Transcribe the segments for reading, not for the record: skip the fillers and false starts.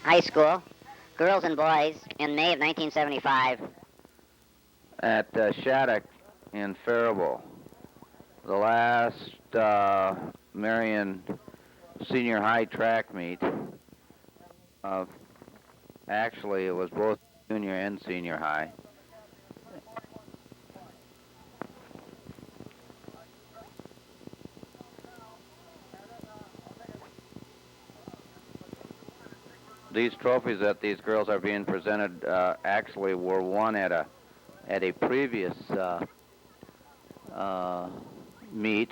high school, girls and boys, in May of 1975. At Shattuck in Faribault. The last Marion senior high track meet. Actually, it was both junior and senior high. These trophies that these girls are being presented actually were won at a previous meet.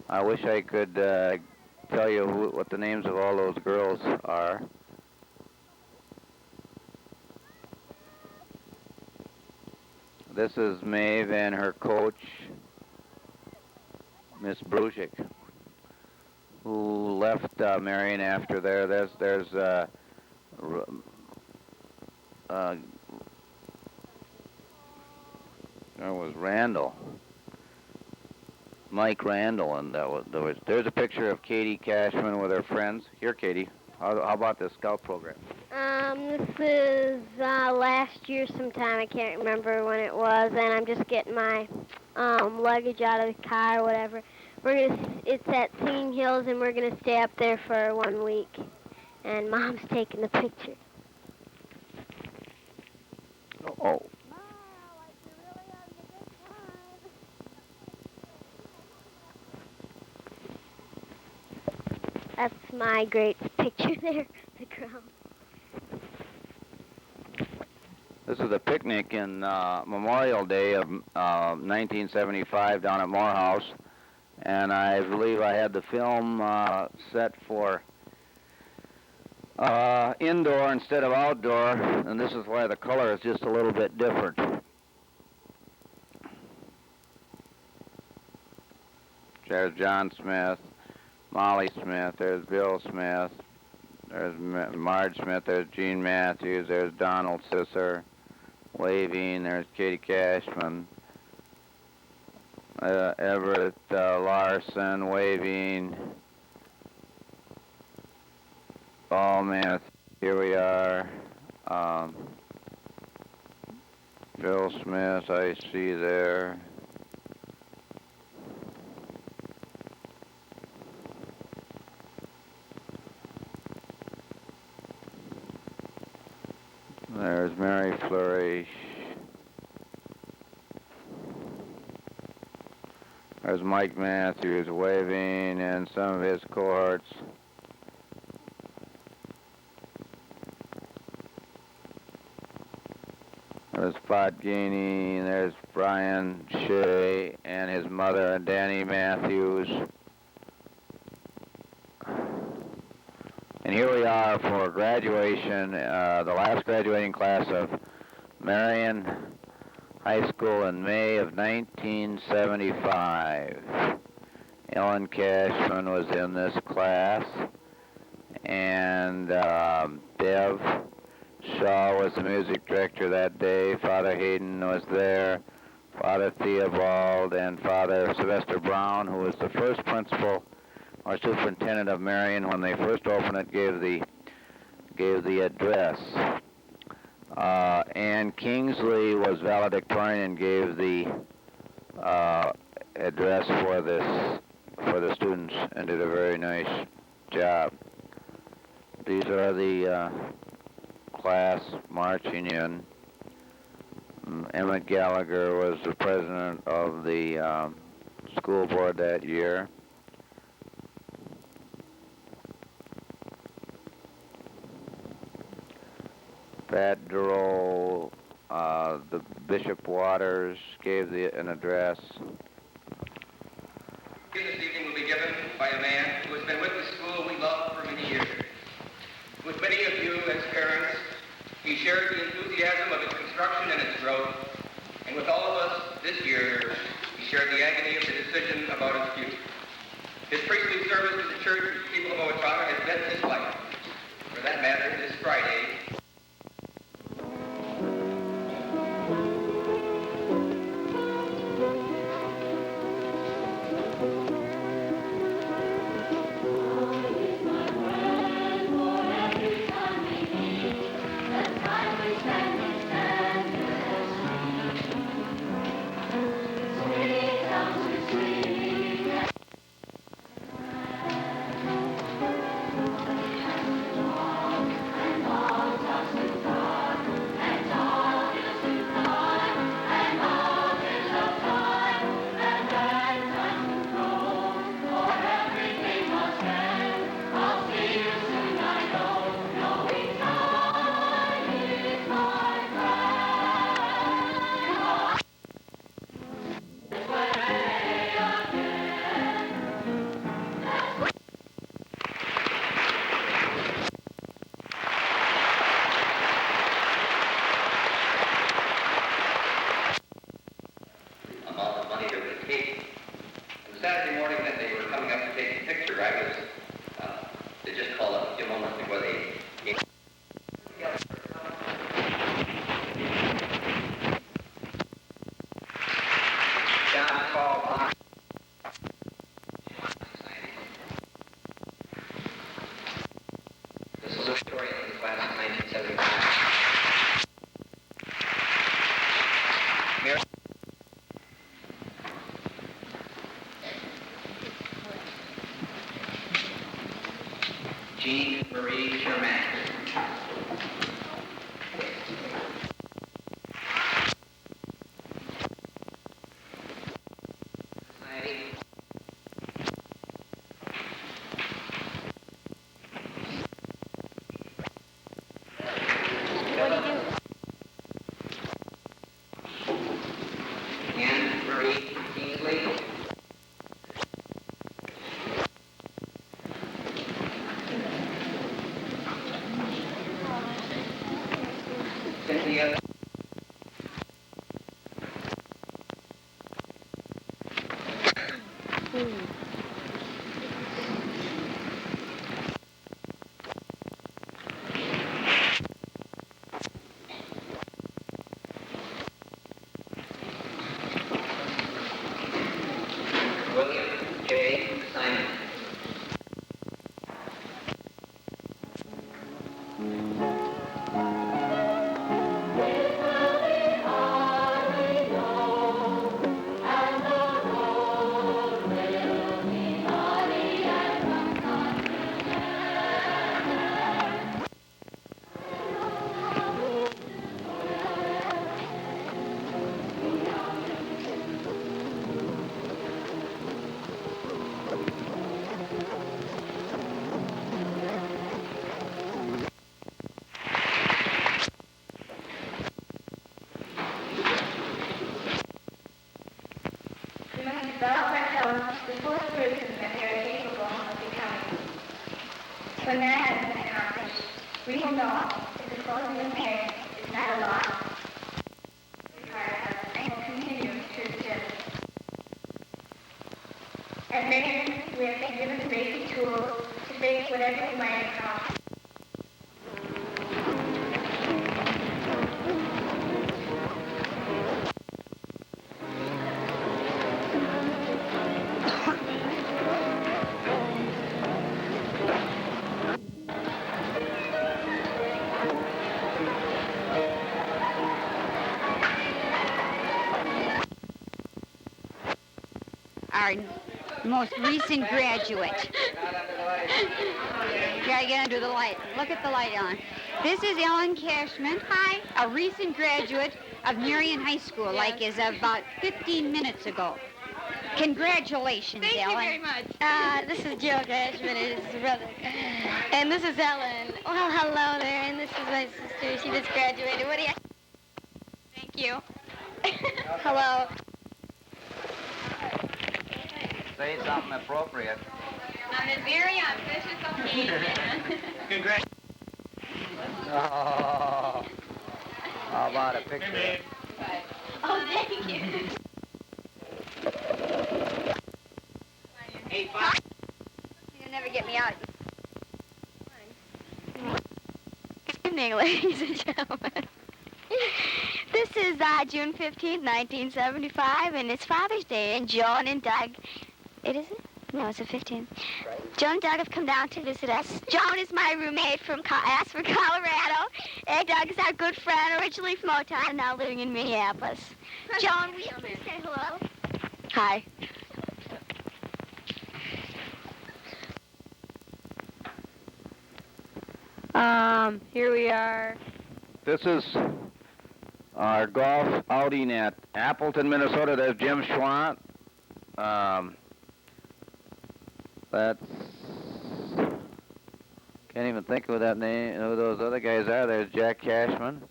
I wish I could tell you what the names of all those girls are. This is Maeve and her coach, Miss Brusick, who left Marion after there. There's there was Randall, Mike Randall, and there's a picture of Katie Cashman with her friends. Here, Katie, how about the scout program? This is last year sometime. I can't remember when it was, and I'm just getting my luggage out of the car or whatever. It's at Singing Hills, and we're gonna stay up there for 1 week. And Mom's taking the picture. Oh. That's my great picture there, the ground. This is a picnic in Memorial Day of 1975 down at Morehouse, and I believe I had the film set for indoor instead of outdoor, and this is why the color is just a little bit different. There's John Smith, Molly Smith, there's Bill Smith, there's Marge Smith, there's Gene Matthews, there's Donald Sisser, waving, there's Katie Cashman, Everett Larson, waving. Oh man, here we are. Bill Smith, I see there. There's Mary Flourish. There's Mike Matthews waving and some of his cohorts. There's Spot Gainey, there's Brian Shea and his mother and Danny Matthews. And here we are for graduation, the last graduating class of Marion High School in May of 1975. Ellen Cashman was in this class, and Dev Shaw was the music director that day. Father Hayden was there, Father Theobald, and Father Sylvester Brown, who was the first principal or superintendent of Marion when they first opened it, gave the address. Ann Kingsley was valedictorian and gave the address for the students and did a very nice job. These are the class marching in. Emmett Gallagher was the president of the school board that year. Pat Durrell, the Bishop Waters gave an address. This evening will be given by a man who has been with the school we love for many years. With many of you as parents, he shared the enthusiasm of its construction and its growth, and with all of us this year, he shared the agony of the decision about its future. His priestly service to the church and people of Owatonna has been his life. For that matter, this Friday, morning that they were coming up to take a picture, I was, they just called up a few moments before they came. John Paul Bach. This is a story in the class of 1975. Mary. Jean Marie Sherman. Society. Anne Marie Kingsley. Cynthia. William J. Simon. We must develop ourselves to the fullest person that we are capable of becoming. When that has been accomplished, we will know that the closing of marriage is not a loss. Part of us and will continue to exist. As married, we have been given the basic tools to face whatever we might encounter. Our most recent graduate. You gotta get under the light. Look at the light, Ellen. This is Ellen Cashman. Hi. A recent graduate of Marion High School, like is about 15 minutes ago. Congratulations, Thank Ellen. you very much. This is Joe Cashman and his brother. And this is Ellen. Well, hello there. And this is my sister. She just graduated. What do you... Thank you. Hello. Say something appropriate. On this very auspicious occasion. Congrats. Oh, how about a picture? Oh, thank you. Hey, Bob. You'll never get me out. Good evening, ladies and gentlemen. This is June 15th, 1975, and it's Father's Day, and Joan and Doug... It isn't? No, it's the 15th. Joan and Doug have come down to visit us. Joan is my roommate from Aspen, Colorado, and Doug is our good friend, originally from Motown, now living in Minneapolis. Joan, will you please say hello? Hi. Here we are. This is our golf outing at Appleton, Minnesota. There's Jim Schwant. That's... Can't even think of that name, who those other guys are. There's Jack Cashman,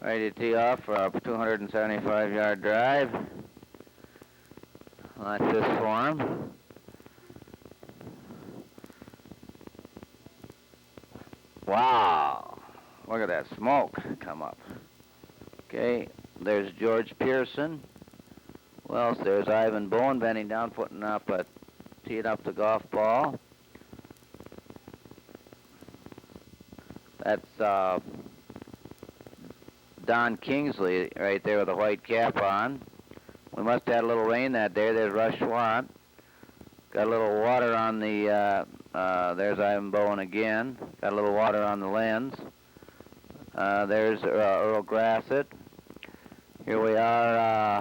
ready to tee off for a 275-yard drive. Like this form. Wow! Look at that smoke come up. Okay, there's George Pearson. Well, there's Ivan Bowen bending down, putting up a teeing up the golf ball. That's Don Kingsley right there with a white cap on. We must have had a little rain that day. There's Rush Schwant. Got a little water on the, there's Ivan Bowen again. Got a little water on the lens. There's Earl Grassett. Here we are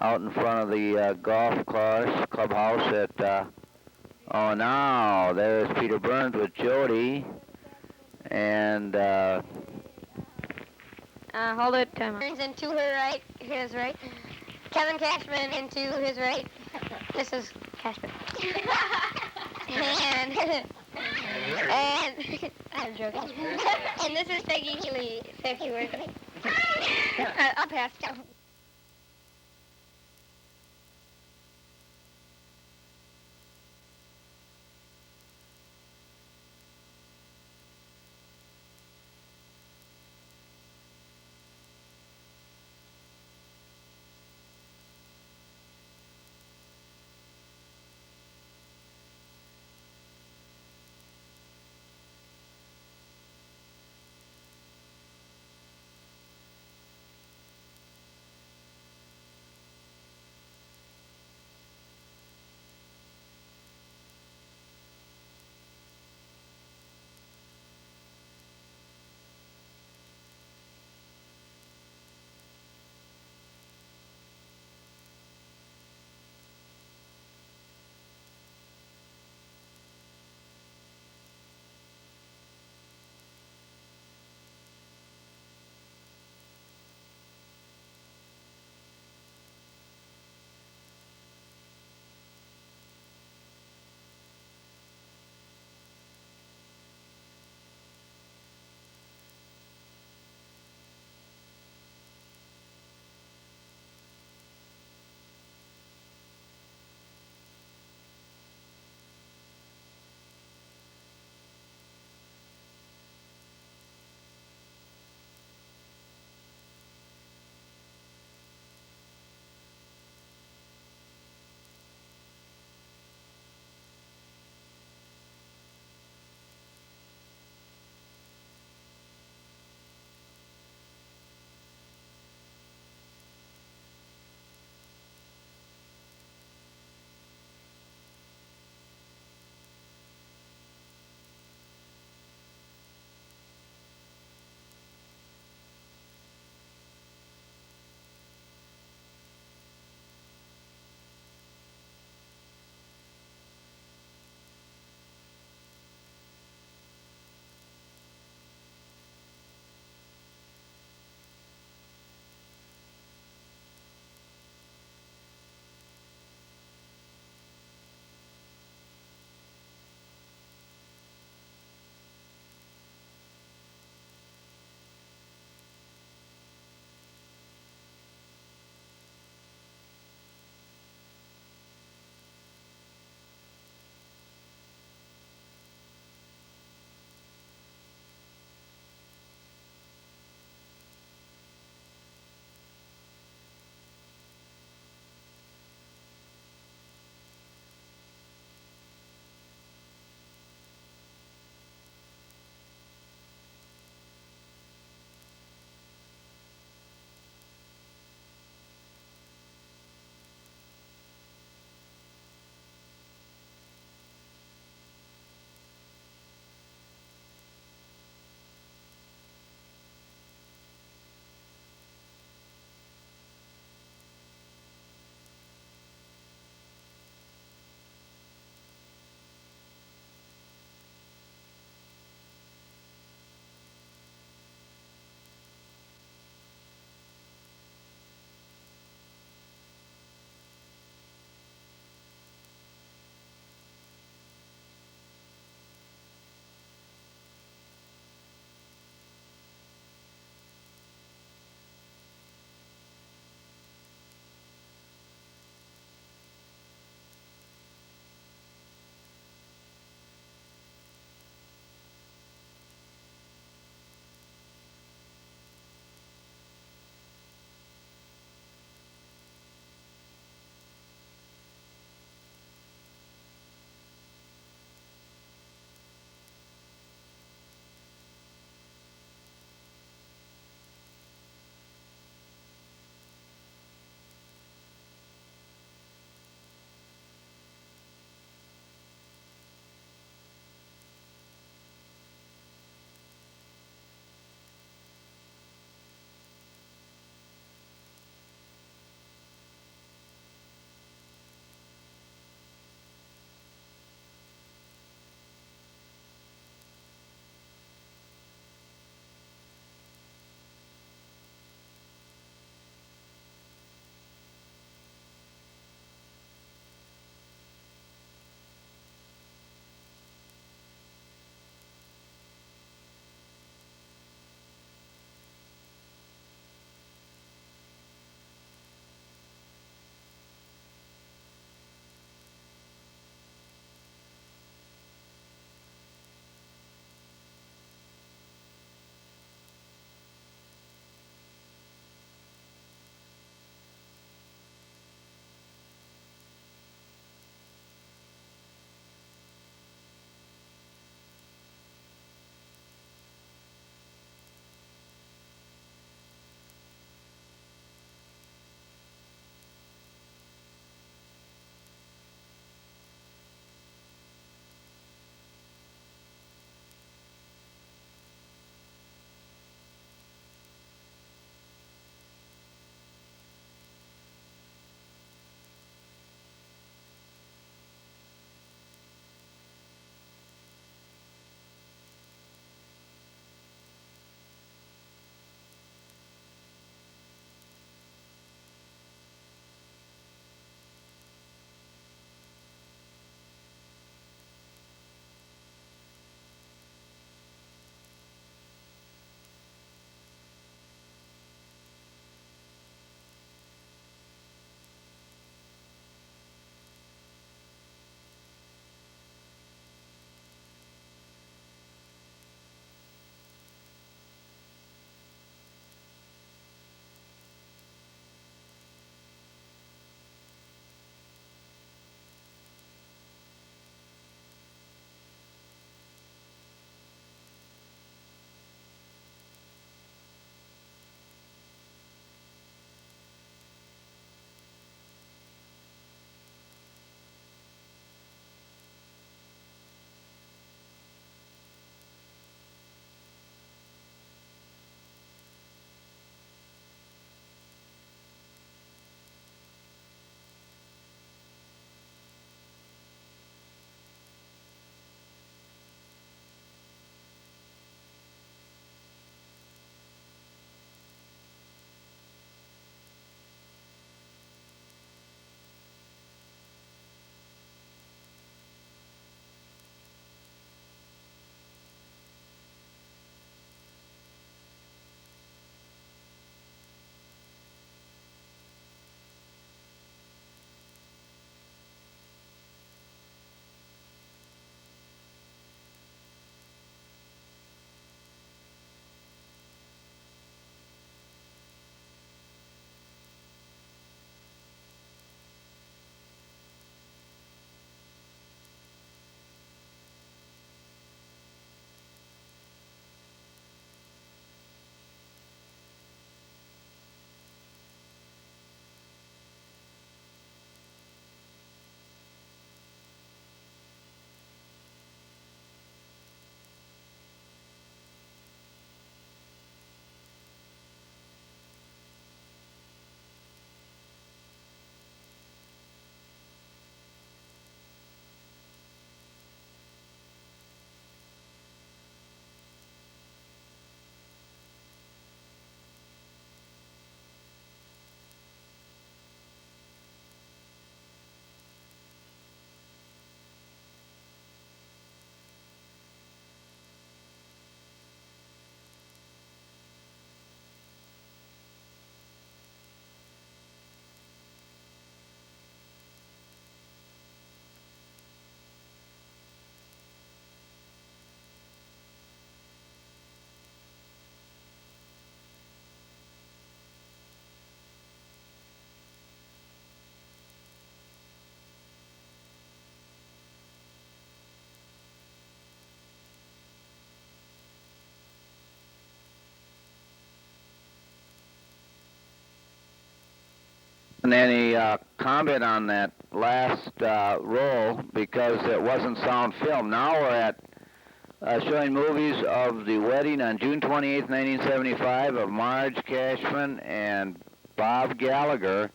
out in front of the golf course clubhouse at, oh, now there's Peter Burns with Jody. And, hold it, time. Burns into her right, his right. Kevin Cashman into his right. This is Cashman. and I'm joking. And this is Peggy Healy. Peggy Worthley. I'll pass down. any comment on that last roll because it wasn't sound film. Now we're at showing movies of the wedding on June 28th, 1975 of Marge Cashman and Bob Gallagher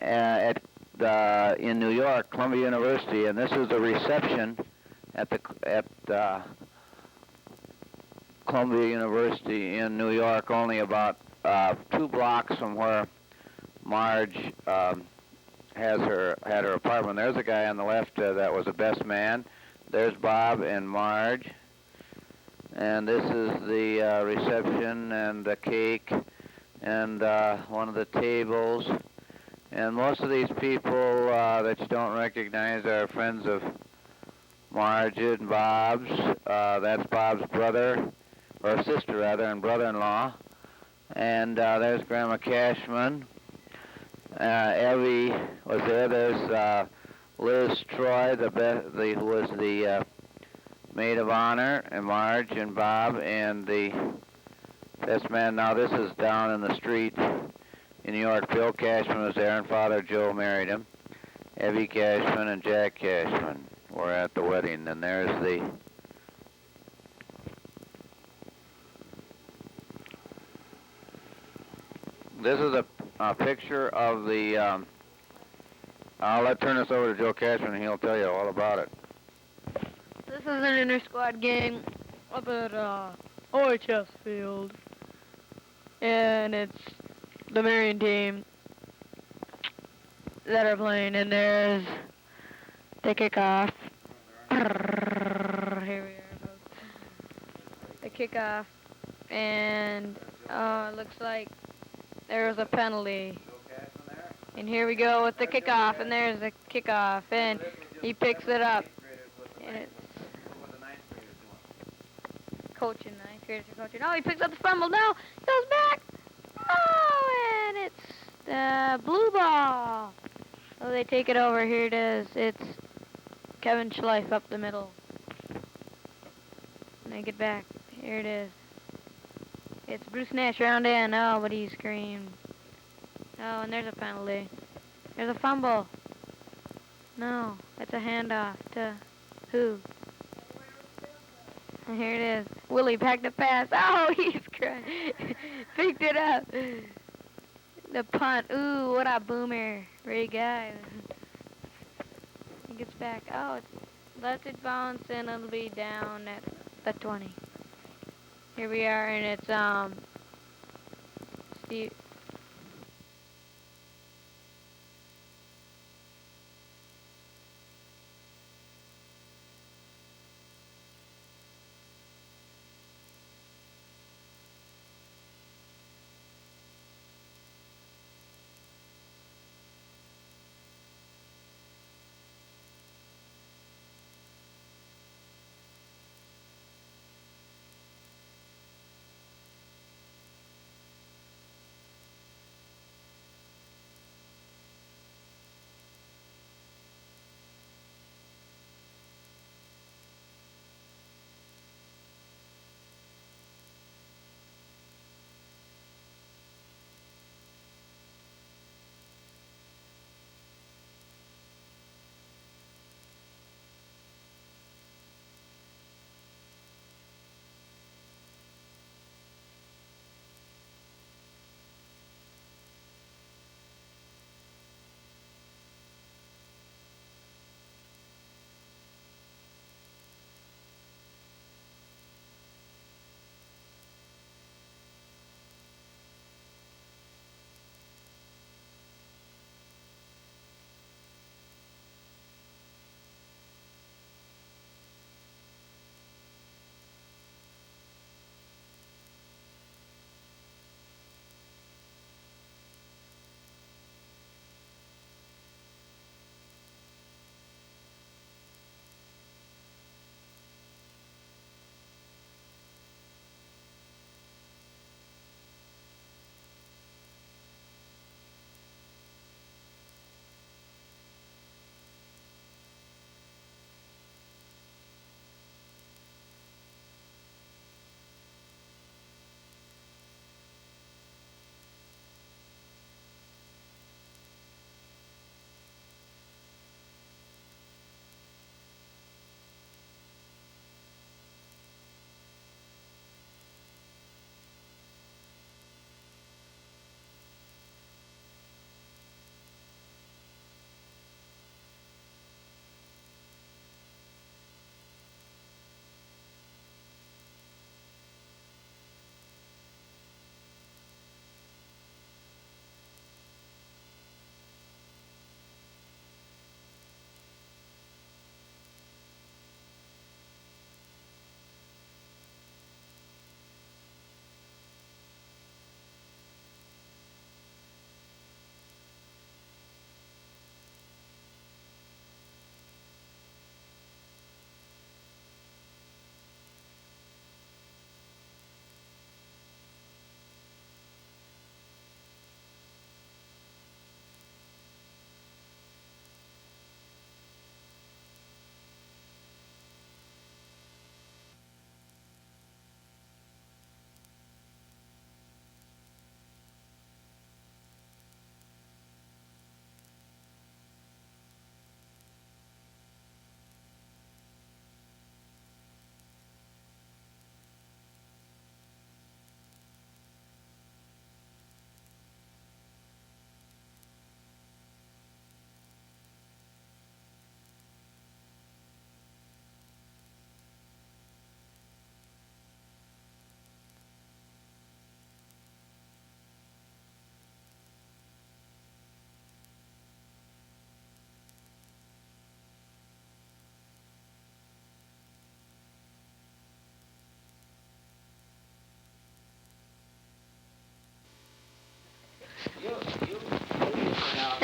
in New York, Columbia University, and this is the reception at Columbia University in New York, only about 2 blocks from where Marge had her apartment. There's a guy on the left that was the best man. There's Bob and Marge. And this is the reception and the cake and one of the tables. And most of these people that you don't recognize are friends of Marge and Bob's. That's Bob's brother, or sister rather, and brother-in-law. And there's Grandma Cashman. Evie was there. There's Liz Troy, who was the maid of honor, and Marge and Bob, and the best man. Now this is down in the street in New York. Bill Cashman was there, and Father Joe married him. Evie Cashman and Jack Cashman were at the wedding, and there's the this is a picture of the I'll turn this over to Joe Cashman, and he'll tell you all about it. This is an inter-squad game up at OHS Field, and it's the Marion team that are playing, and there's the kickoff. Here we are, folks. The kickoff, and it looks like there's a penalty. And here we go with the kickoff, and there's the kickoff, and he picks it up. And it's coaching, ninth graders are coaching. Oh, he picks up the fumble. No, goes back. Oh, and it's the blue ball. Oh, they take it over. Here it is. It's Kevin Schleif up the middle. Make it back. Here it is. It's Bruce Nash round in. Oh, but he screamed. Oh, and there's a penalty. There's a fumble. No, it's a handoff to who? And here it is. Willie back to pass. Oh, he's crying. Picked it up. The punt. Ooh, what a boomer. Great guy. He gets back. Oh, it's left it bounce, and it'll be down at the 20. Here we are, and it's Steve.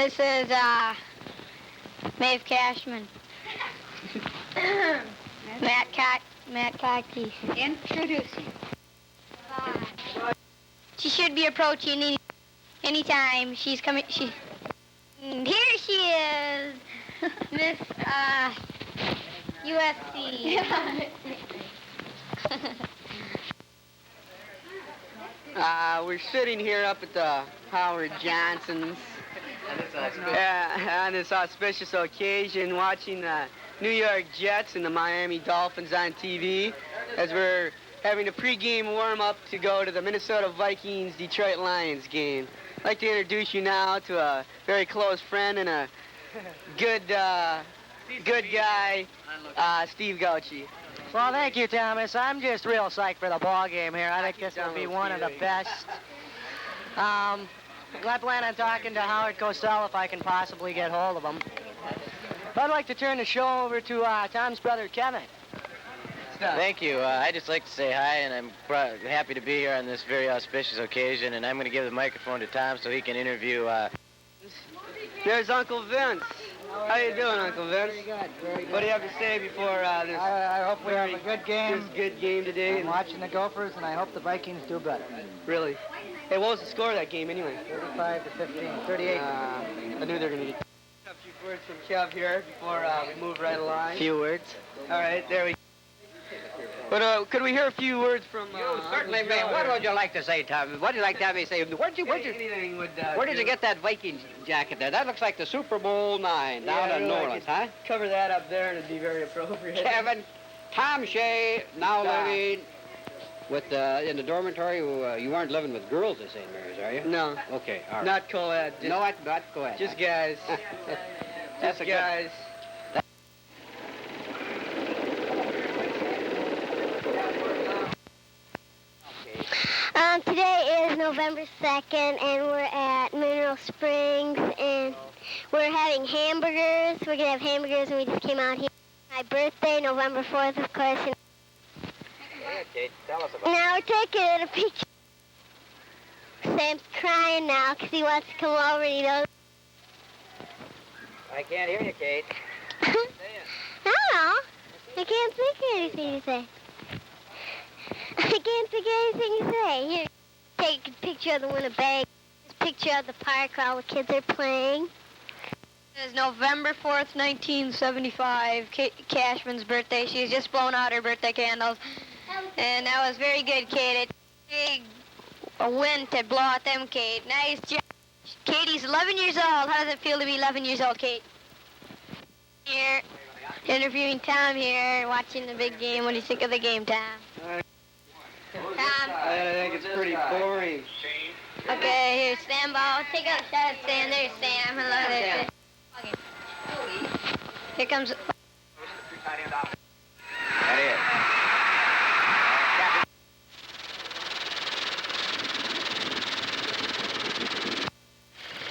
This is Maeve Cashman. Matt Cockey. Introducing. She should be approaching anytime. She's coming. Here she is, Miss USC. We're sitting here up at the Howard Johnson's on this auspicious occasion, watching the New York Jets and the Miami Dolphins on TV as we're having a pregame warm-up to go to the Minnesota Vikings Detroit Lions game. I'd like to introduce you now to a very close friend and a good guy, Steve Gauci. Well, thank you, Thomas. I'm just real psyched for the ball game here. I think this will be one of the best. I plan on talking to Howard Cosell if I can possibly get hold of him. I'd like to turn the show over to Tom's brother, Kevin. Thank you. I'd just like to say hi, and I'm happy to be here on this very auspicious occasion, and I'm going to give the microphone to Tom so he can interview... There's Uncle Vince. How you doing, Uncle Vince? Very good, very good. What do you have to say before this? I hope we have a good game. This good game today. I'm watching the Gophers, and I hope the Vikings do better. Really? Hey, what was the score of that game anyway? 35 to 15, 38. I knew they were going to get... A few words from Kev here before we move right along. Few words. All right, there we go. But could we hear a few words from... Certainly, man. What would you like to say, Tom? What would you like to have me say? Where did you get that Vikings jacket there? That looks like the Super Bowl 9 down in New Orleans, huh? Cover that up there and it'd be very appropriate. Kevin, Tom Shea, now living with in the dormitory. You aren't living with girls at St. Mary's, are you? No. Okay, all right. Not co-ed. No, not go ahead. Just guys. That's Just a guys. Today is November 2nd, and we're at Mineral Springs, and we're having hamburgers. We're going to have hamburgers, and we just came out here. My birthday, November 4th, of course. And Yeah, Kate, tell us about now we're taking a picture. Sam's crying now because he wants to come over, and he knows. I can't hear you, Kate. I don't know. I can't think of anything to say. I can't think of anything to say. Here, take a picture of the Winnipeg. This picture of the park where all the kids are playing. It is November 4th, 1975, Cashman's birthday. She's just blown out her birthday candles. And that was very good, Kate. It's a wind to blow out them, Kate. Nice job. Katie's 11 years old. How does it feel to be 11 years old, Kate? Here, interviewing Tom here, watching the big game. What do you think of the game, Tom? Tom? I think it's pretty boring. Okay, here, Sam Ball. Take a shot at Sam. There's Sam. Hello there. Here comes... That is.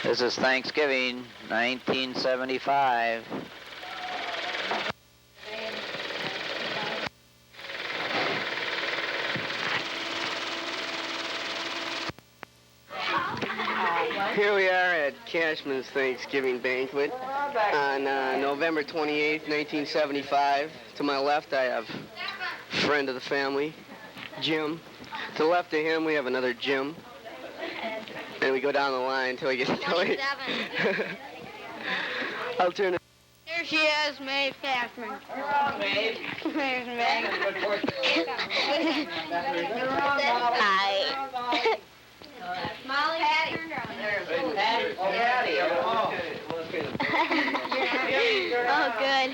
This is Thanksgiving, 1975. Here we are at Cashman's Thanksgiving banquet on November 28th, 1975. To my left, I have a friend of the family, Jim. To the left of him, we have another Jim. And we go down the line until we get to Kelly. I'll turn it. Here she is, Maeve Cashman. Maeve. There's Maeve. Hi. Molly, Patty. Oh, good.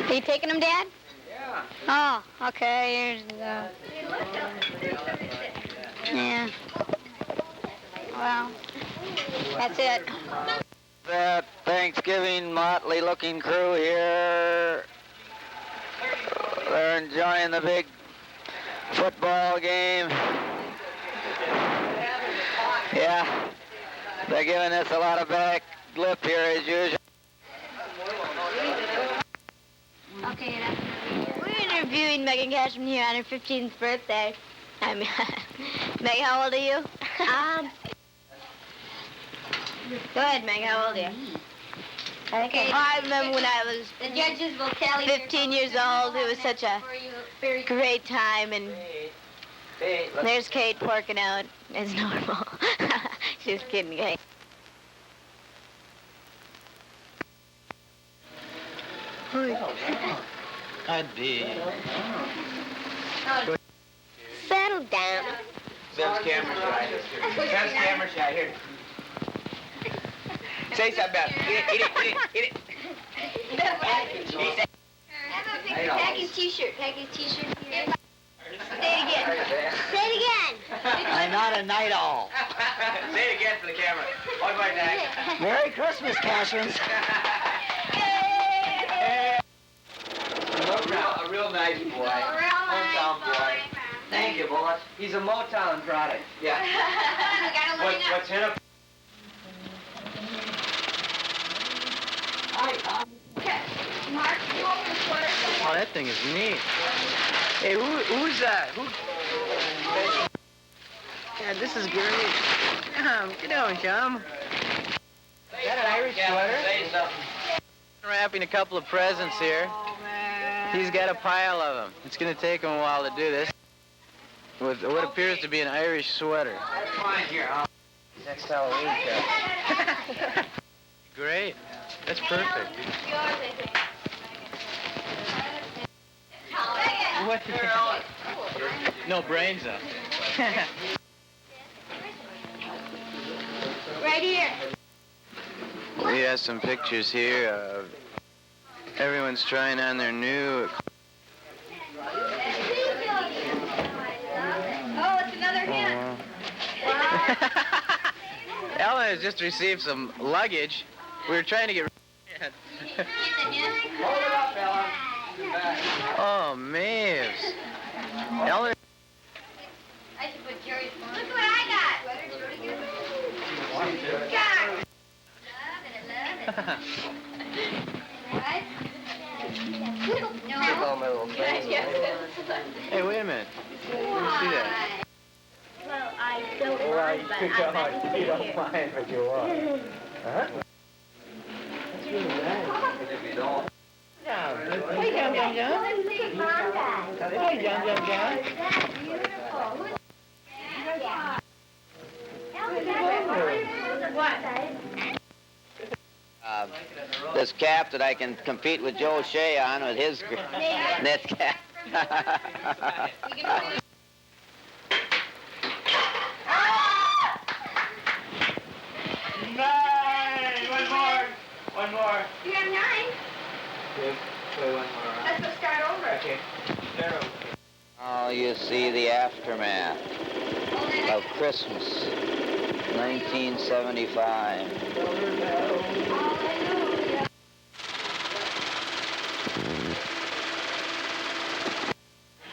Are you taking them, Dad? Oh, okay, here's the... Yeah. Well, that's it. That Thanksgiving motley-looking crew here. They're enjoying the big football game. Yeah, they're giving us a lot of back lip here as usual. Okay, we're interviewing Megan Cashman here on her 15th birthday. I mean, Meg, how old are you? Go ahead, Meg. How old are you? Okay. I remember when I was the judges will tally 15 years old. It was such a great time, and there's Kate porking out as normal. Just kidding, Kate. I'd be. Settle down. Bev's camera shy. Bev's camera shy. Here. Say something, Bev. Eat it. Package t-shirt. Package t-shirt. Say it again. Say it again. I'm not a night owl. Say it again for the camera. One more time. Merry Christmas, Casherans. A real nice boy. Motown boy. Thank you, boss. He's a Motown product. Yeah. What's in it? Mark, you open the sweater. Oh, that thing is neat. Hey, who's that? Yeah, this is great. Get down, chum. Is that an Irish sweater? Say something. Wrapping a couple of presents here. He's got a pile of them. It's going to take him a while to do this. With what appears to be an Irish sweater. That's fine here, huh? Next Halloween, Kev. Great. That's perfect. What the No brains up. Right here. We have some pictures here of everyone's trying on their new. Oh, it's another hint. Ellen has just received some luggage. We were trying to get. Hold it up, Ellen. Oh, Maves. Ellen. I should put Jerry's phone. Look what I got. Hey, wait a minute. Let me see that. Well, I don't Well, mind, you but don't mind, but you are. Huh? That's really nice. If you don't. Hey, Jum. Hey, Jum. This cap that I can compete with Joe Shea on with his net cap. One more. You have 9. Play one more. Let's go start over. Okay. Oh, you see the aftermath of Christmas, 1975.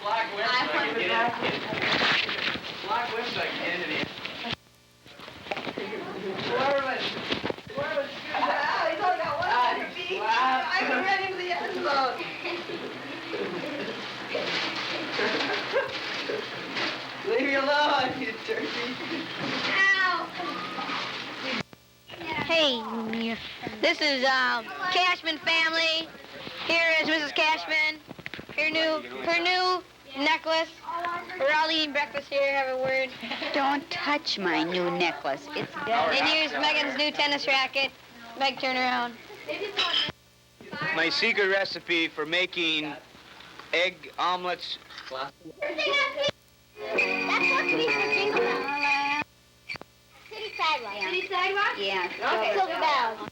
Black whips, I can get in. Black whips, I can get into the. He's only got one feet. I'm ready for the end zone. Leave me alone, you turkey. Ow. Hey, this is Cashman family. Here is Mrs. Cashman. Her new necklace. We're all eating breakfast here. Have a word. Don't touch my new necklace. It's dead. And here's Megan's new tennis racket. Meg, turn around. My secret recipe for making egg omelets. That's what we used to jingle bells. City sidewalk. City sidewalk? Yeah. Silver bells.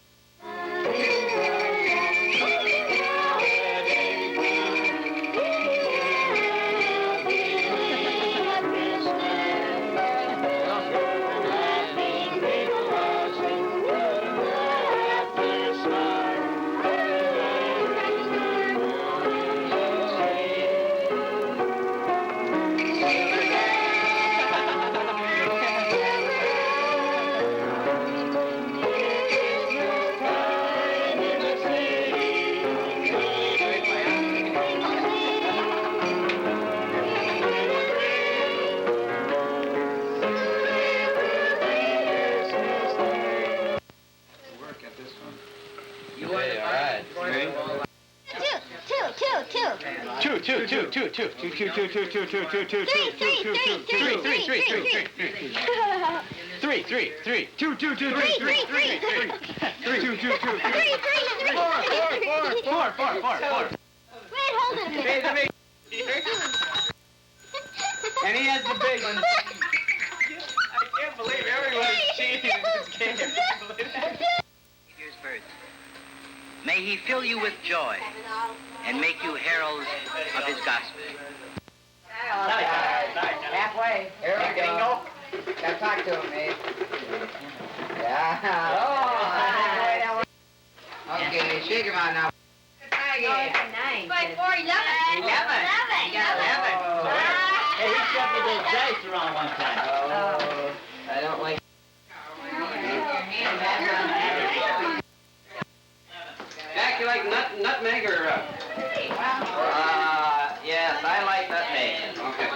Wait, hold it a minute. And he has the big one. I can't believe everyone's cheating in this game. Savior's birth. May he fill you with joy and make you heralds of his gospel. Halfway. Here we go. Gotta talk to him, mate. Yeah. Oh. Okay, shake him out now. Nine. By 4, 11. 11. You got 11. Hey, he shuffled those dice around one time. Oh, I don't like. Jack, you like nutmeg or? Yes, I like nutmeg. Okay.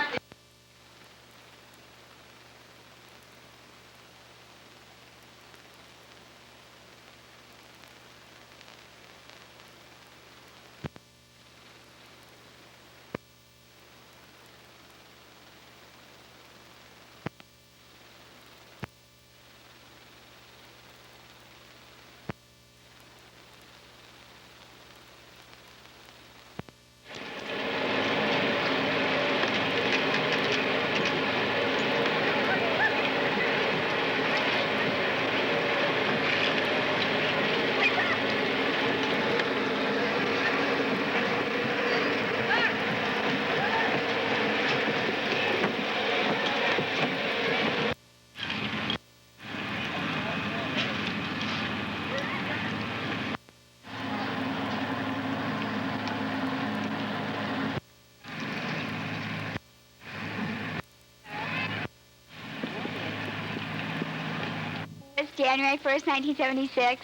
It's January 1st, 1976,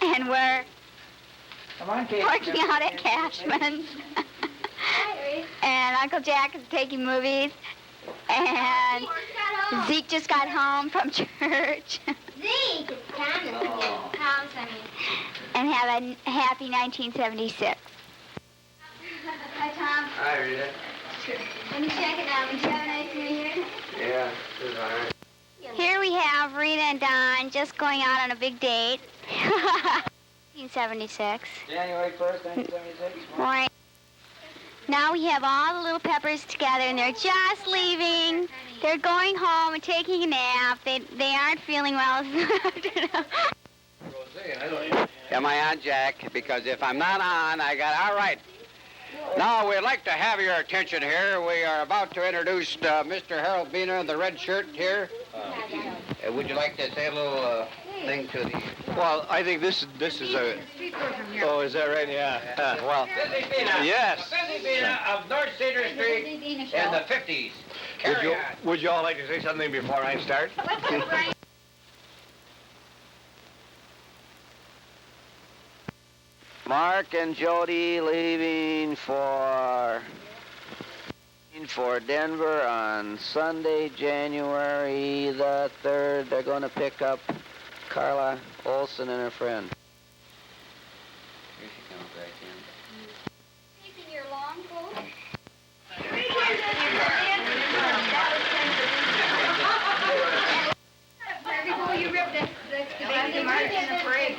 and we're working out at Cashman's. And Uncle Jack is taking movies, and Zeke just got home from church. Zeke, it's Thomas. And have a happy 1976. Hi, Tom. Hi, Rita. Let me check it out. Did you have a nice New Year? Yeah, it was all right. Here we have Rita and Don just going out on a big date. 1976. January 1st, 1976. Right. Now we have all the little Peppers together, and they're just leaving. They're going home and taking a nap. They aren't feeling well. Am I on, Jack? Because if I'm not on, all right. Now, we'd like to have your attention here. We are about to introduce Mr. Harold Biener in the red shirt here. Would you like to say a little thing to the... Well, I think this is a... Oh, is that right? Yeah. Well, yes. of North Cedar Street in the 50s. Would you all like to say something before I start? Mark and Jody leaving for Denver on Sunday, January the 3rd. They're going to pick up Carla Olson and her friend. Here she comes back in. Taking your long coat? Before you rip the baby mark in the parade.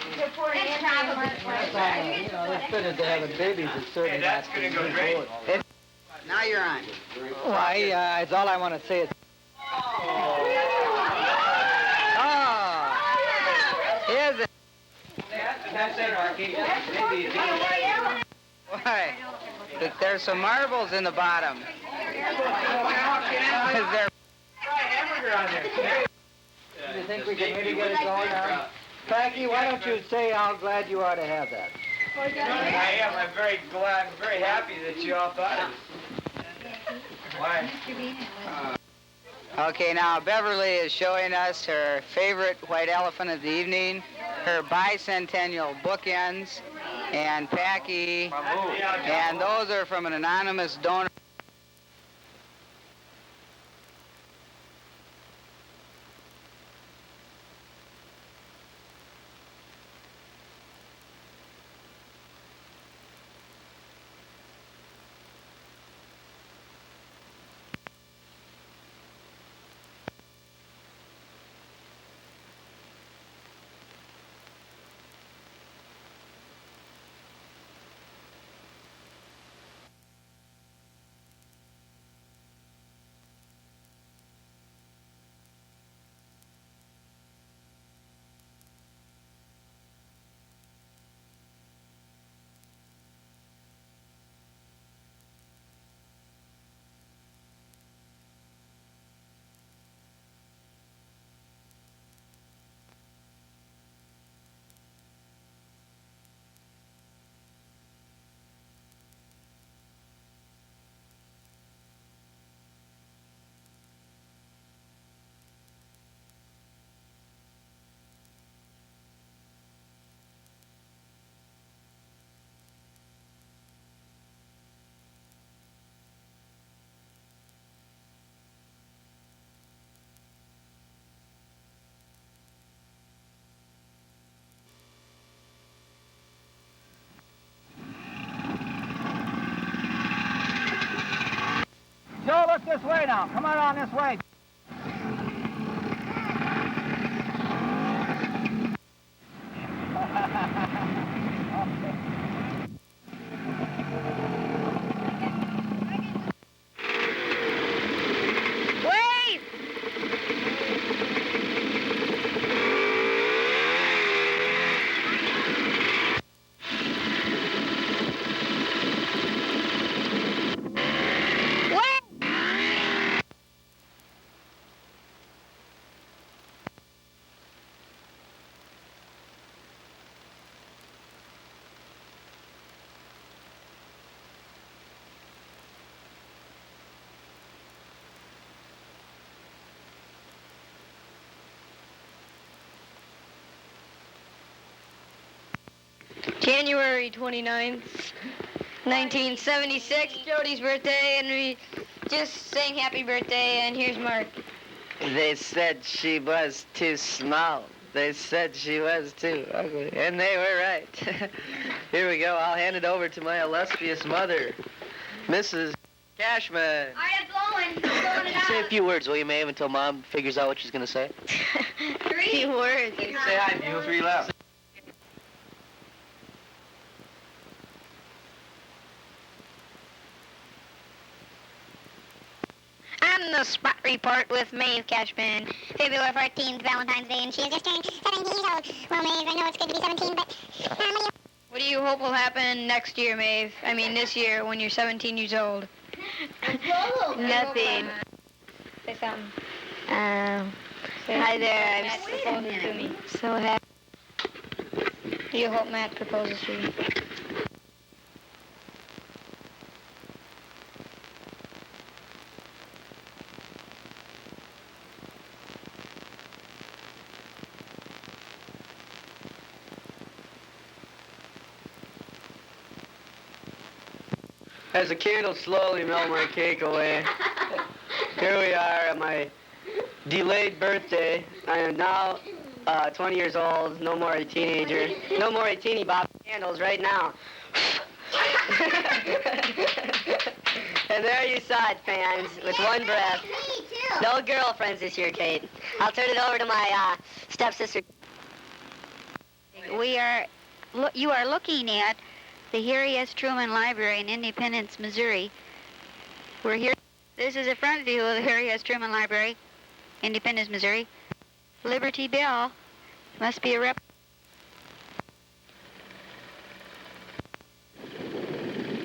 It's better to have a baby than certainly not to go forward. Now you're on. Well, it's all I want to say. Is, here's it. That's it, Archie. Why? There's some marbles in the bottom. Is there? Do you think we can really get it going now? Packy, why don't you say how glad you are to have that? I am. I'm very glad. I'm very happy that you all thought of it. Why? Okay, now Beverly is showing us her favorite white elephant of the evening, her bicentennial bookends, and Packy, and those are from an anonymous donor. this way now. Come on around this way. Wave! January 29th, 1976, Jody's birthday, and we just sang happy birthday, and here's Mark. They said she was too small. They said she was too ugly, and they were right. Here we go. I'll hand it over to my illustrious mother, Mrs. Cashman. All right, I'm blowing it out. Say a few words, will you, Maeve, until Mom figures out what she's going to say? 3 words. Say hi, people. 3 left. On the spot report with Maeve Cashman. February 14th, Valentine's Day, and she has just turned 17 years old. Well, Maeve, I know it's good to be 17, but What do you hope will happen next year, Maeve? I mean, this year, when you're 17 years old. Nothing. Say something. Hi there. Matt proposes to me. So happy. You hope Matt proposes to you. As the candles slowly melt my cake away, here we are at my delayed birthday. I am now 20 years old, no more a teenager. No more a teeny bop candles right now. And there you saw it, fans, with one breath. No girlfriends this year, Kate. I'll turn it over to my stepsister. You are looking at the Harry S. Truman Library in Independence, Missouri. We're here. This is a front view of the Harry S. Truman Library, Independence, Missouri. Liberty Bell must be a rep.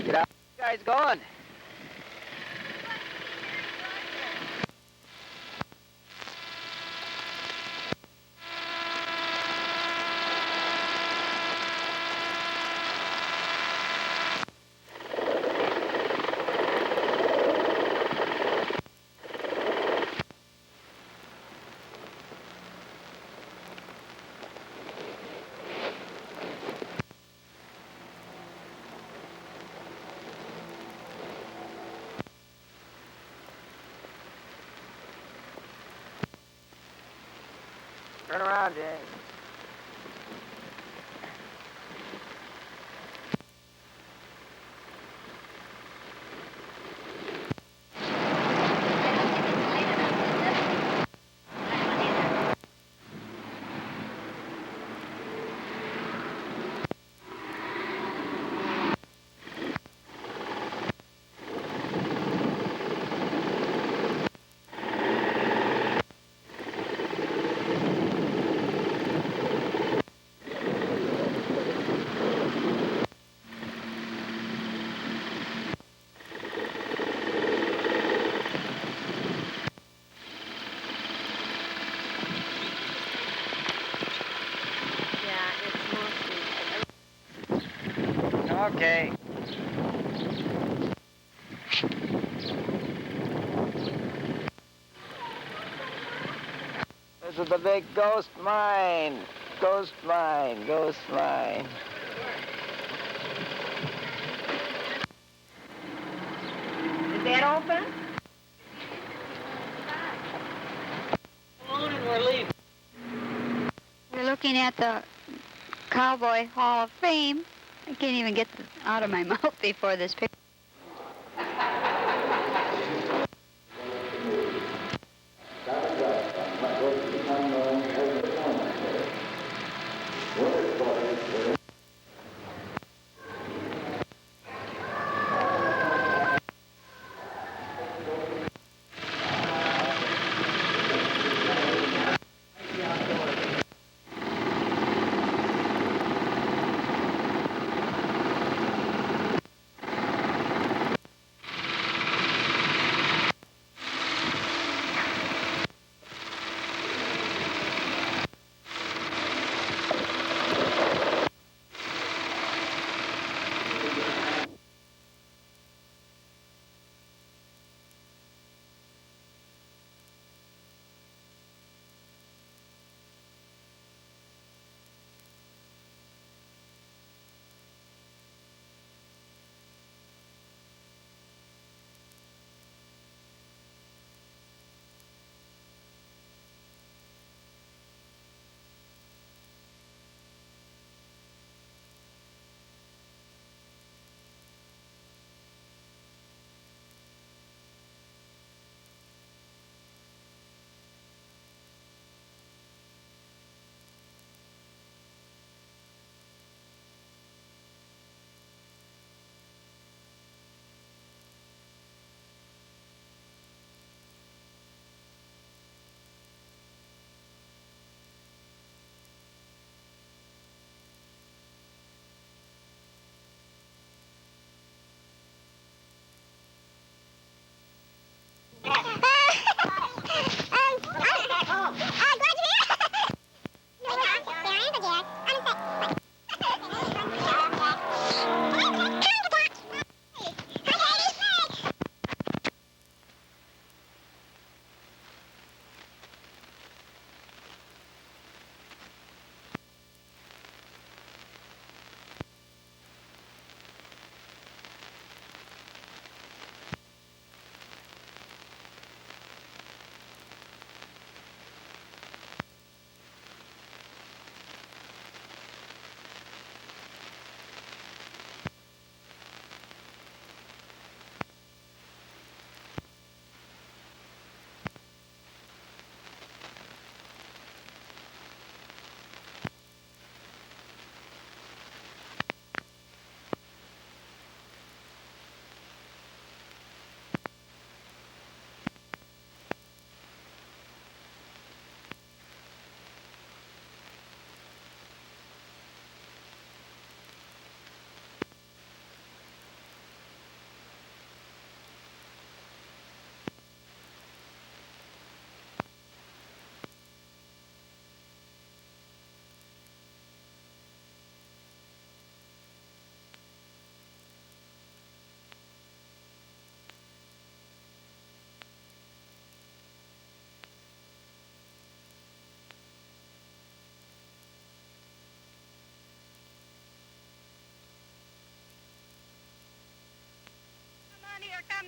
Get out, guys, going. Turn around, James. Okay. This is the big ghost mine. Ghost mine, ghost mine. Is that open? We're leaving. We're looking at the Cowboy Hall of Fame. I can't even get out of my mouth before this picture.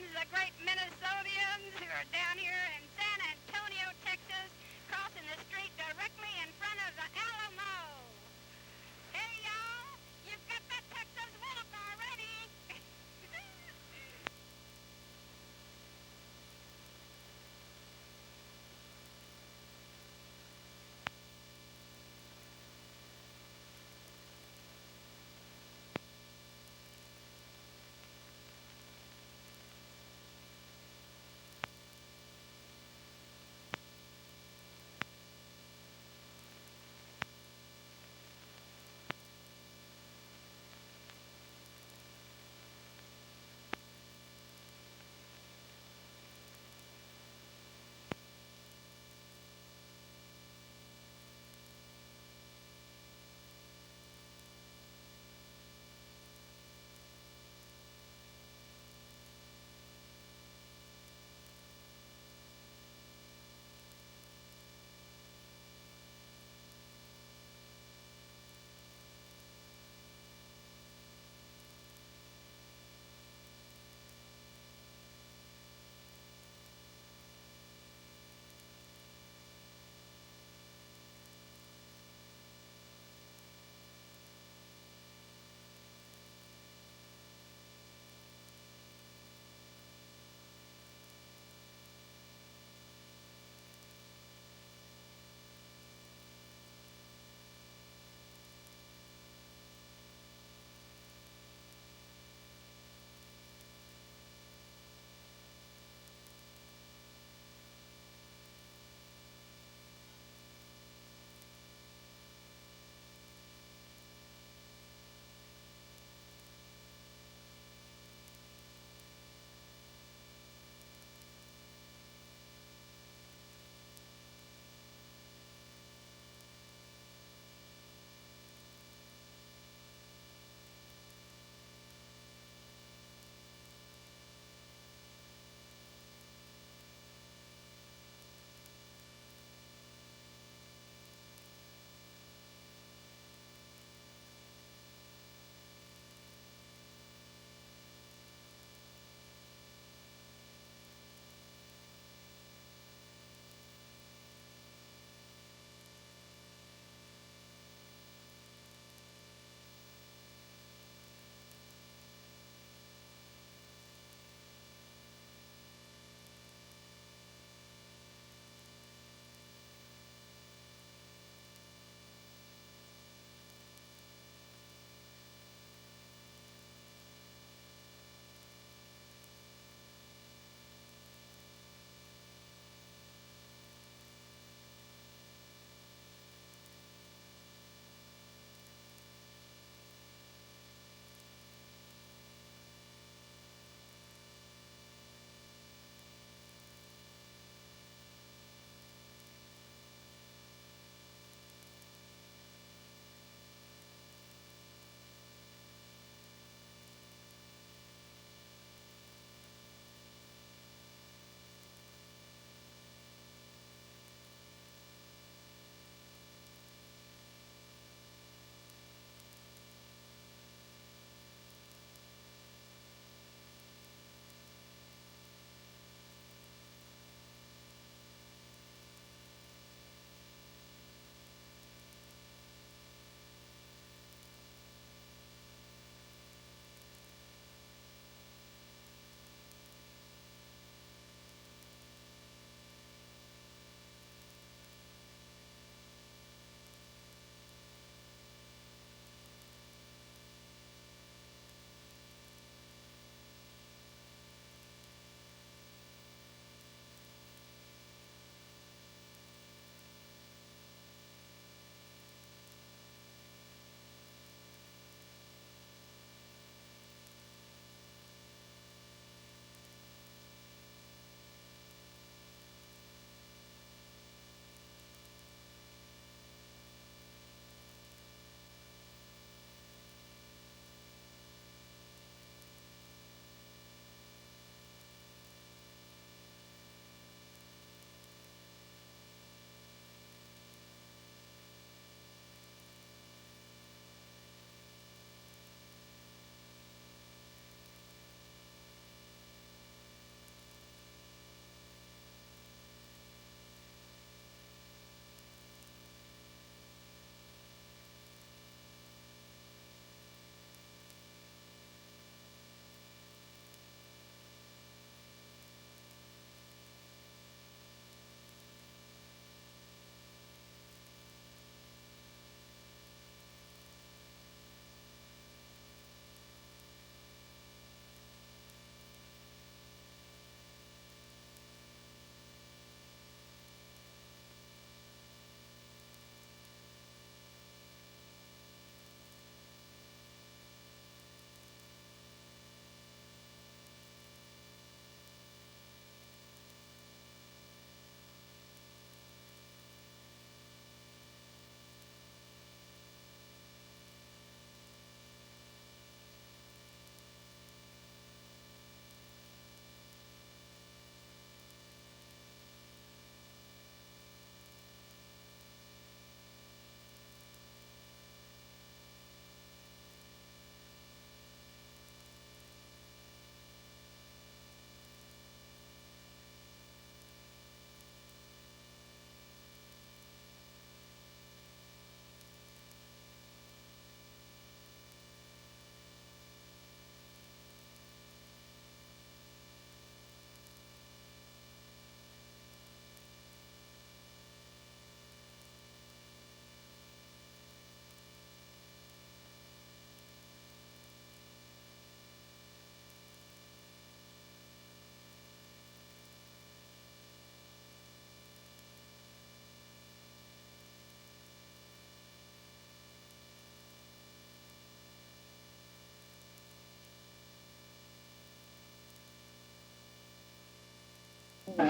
Greetings, the great Minnesotians who are down here in San Antonio, Texas, crossing the street directly in front of the Alamo. Hey, y'all, you've got that Texas walk already.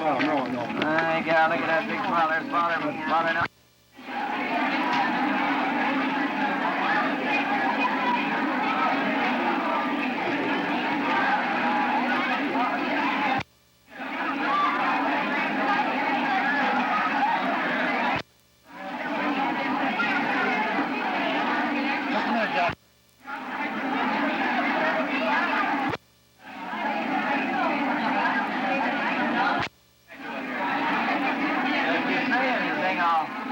Hey, gal, look at that big smile. There's Father now. If you say anything, I'll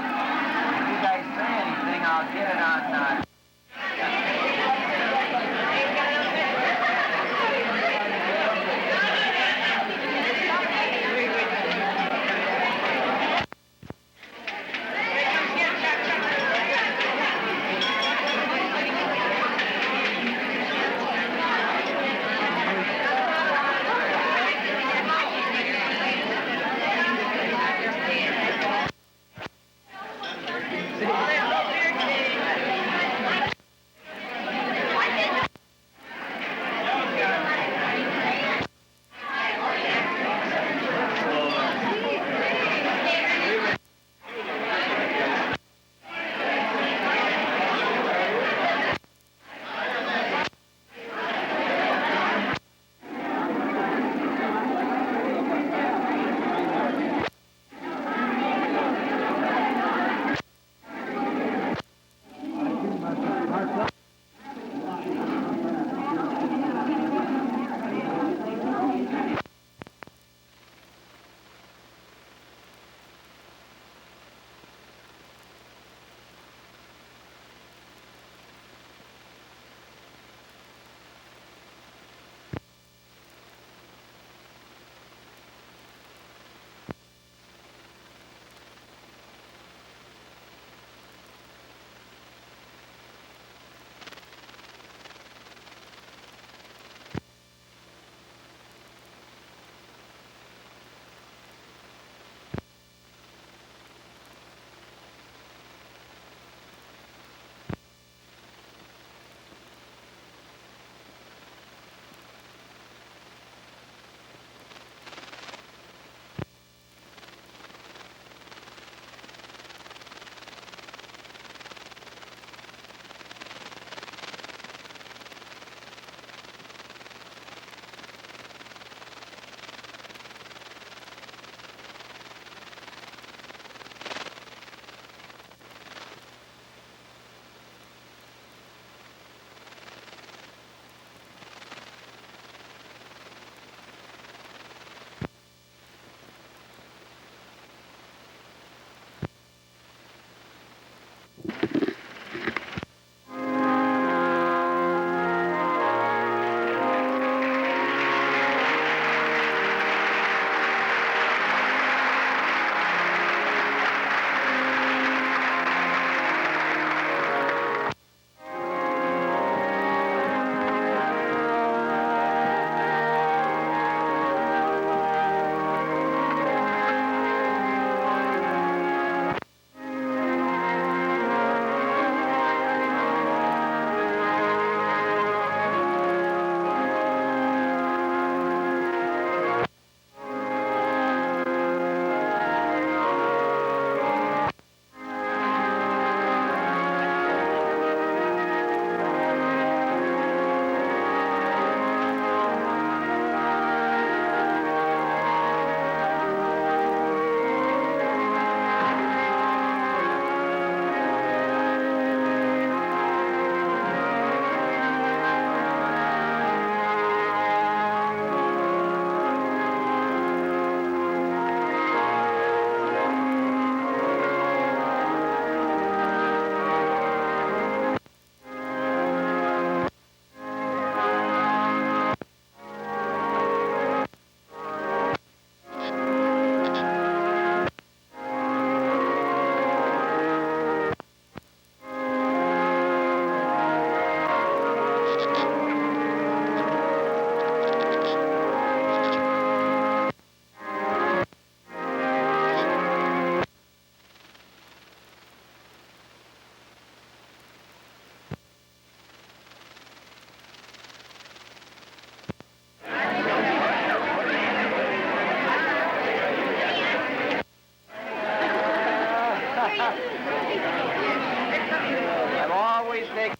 Please take.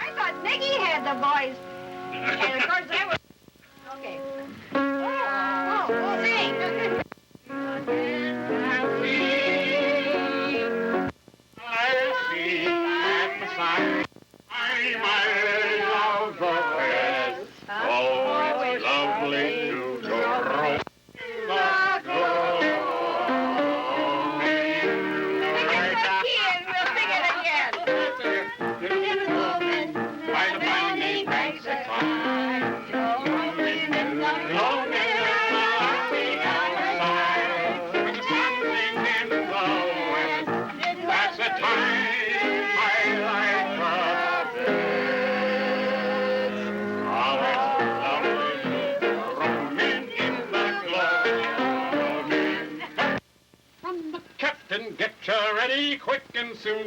I thought Nicky had the voice. And of course I was. Okay. Oh, sing. Captain, get you ready quick and soon.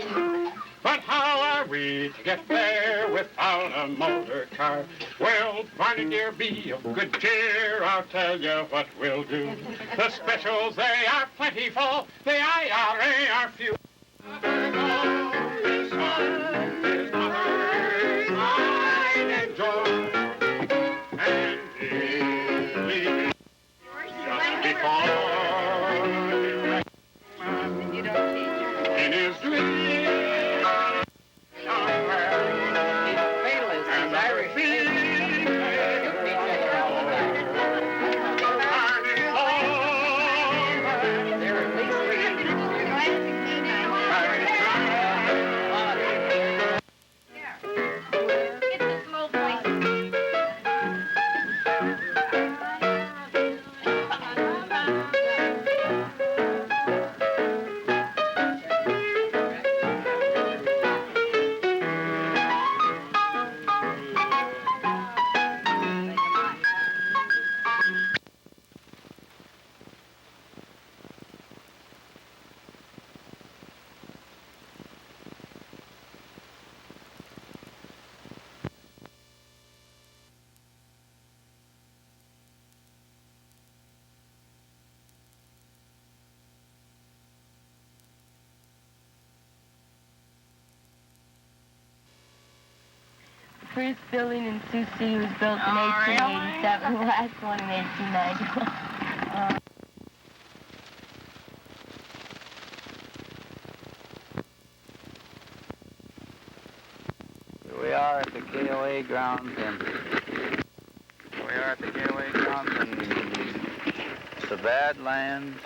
But how are we to get there without a motor car? Well, Barney dear, be of good cheer. I'll tell you what we'll do. The specials, they are plentiful. The IRA are few. This one is others I enjoy. And believe me, just before in his dream, and I repeat, First building in Sioux City was built in 1887. The last one in 1891. Here we are at the KOA grounds and the Badlands.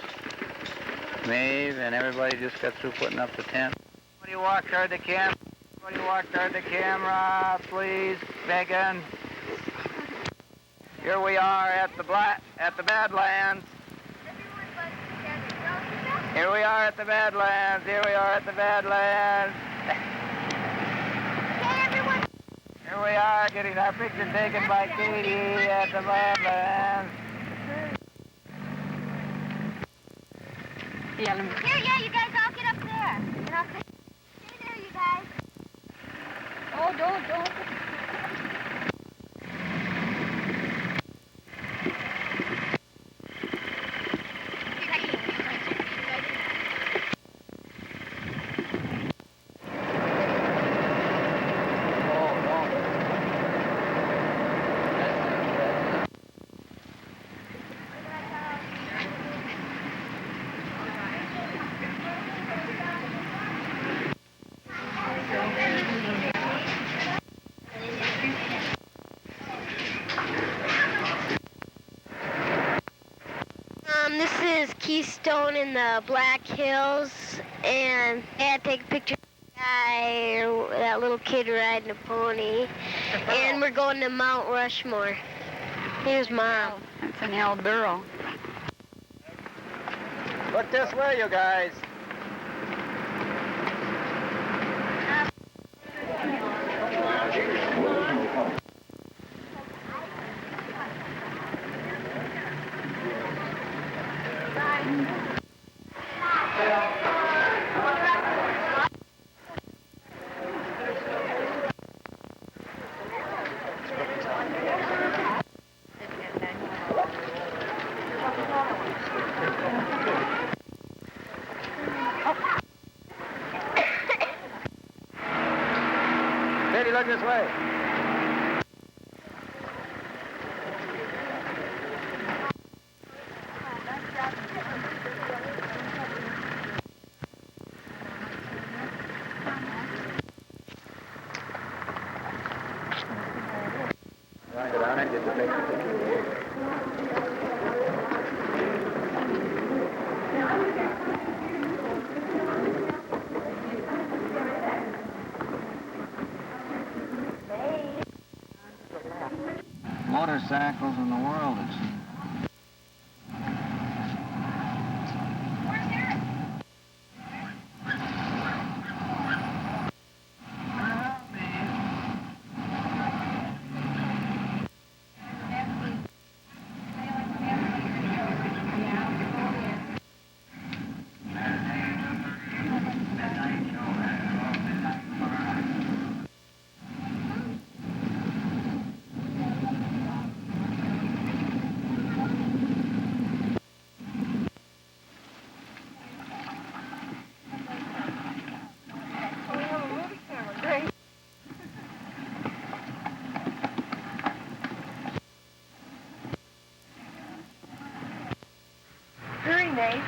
Maeve and everybody just got through putting up the tent. Somebody walk toward the camera. Somebody walk toward the camera, please. Megan. Here we are at the Badlands. Here we are at the Badlands. Here we are at the Badlands. Here we are getting our picture taken by Katie at the Badlands. Here, you guys all get up there. And I'll stay there, you guys. Oh, don't. Keystone in the Black Hills, and I had to take a picture of the guy, or that little kid riding a pony. And we're going to Mount Rushmore. Here's Mom. That's an El Burro. Look this way, you guys. Katie, look this way. Go down and get the picture. Motorcycles in the world, it's Hurry, Maeve.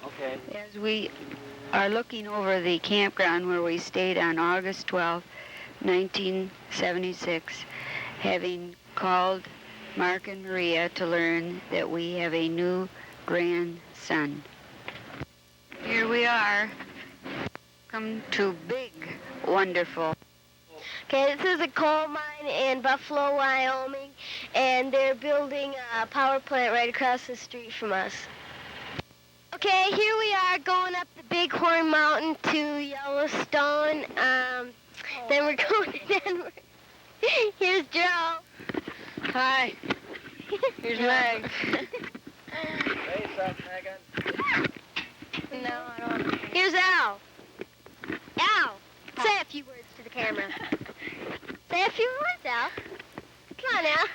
okay. As we are looking over the campground where we stayed on August 12, 1976, having called Mark and Maria to learn that we have a new grandson. Here we are. Come to big, wonderful. Okay, this is a coal mine in Buffalo, Wyoming, and they're building a power plant right across the street from us. Okay, here we are going up the Bighorn Mountain to Yellowstone. Then we're going to Denver. Here's Joe. Hi. Here's Meg. Say something, Megan. No, I don't. Here's Al. Al, say a few words to the camera. Say a few words, Al. Come on, Al.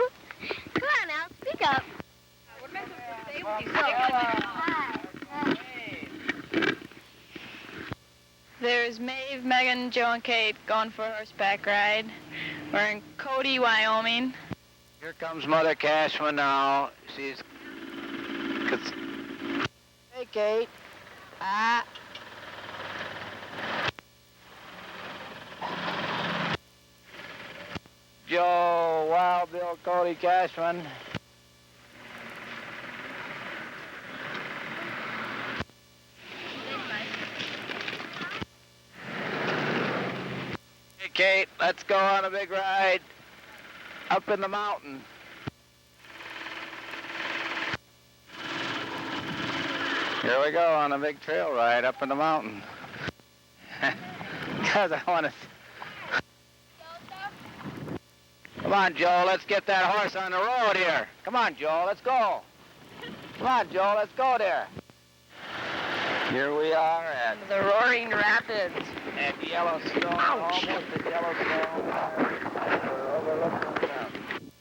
Come on, Al. Speak up. There's Maeve, Megan, Joe, and Kate going for a horseback ride. We're in Cody, Wyoming. Here comes Mother Cashman now. She's... Hey, Kate. Ah. Joe, Wild Bill, Cody Cashman. Hey, Kate, let's go on a big ride up in the mountain. Here we go on a big trail ride up in the mountain. Because I want to... Come on, Joe, let's get that horse on the road here. Come on, Joe, let's go. Come on, Joe, let's go there. Here we are at The Roaring Rapids. At Yellowstone, almost at Yellowstone. We're overlooking the mountain.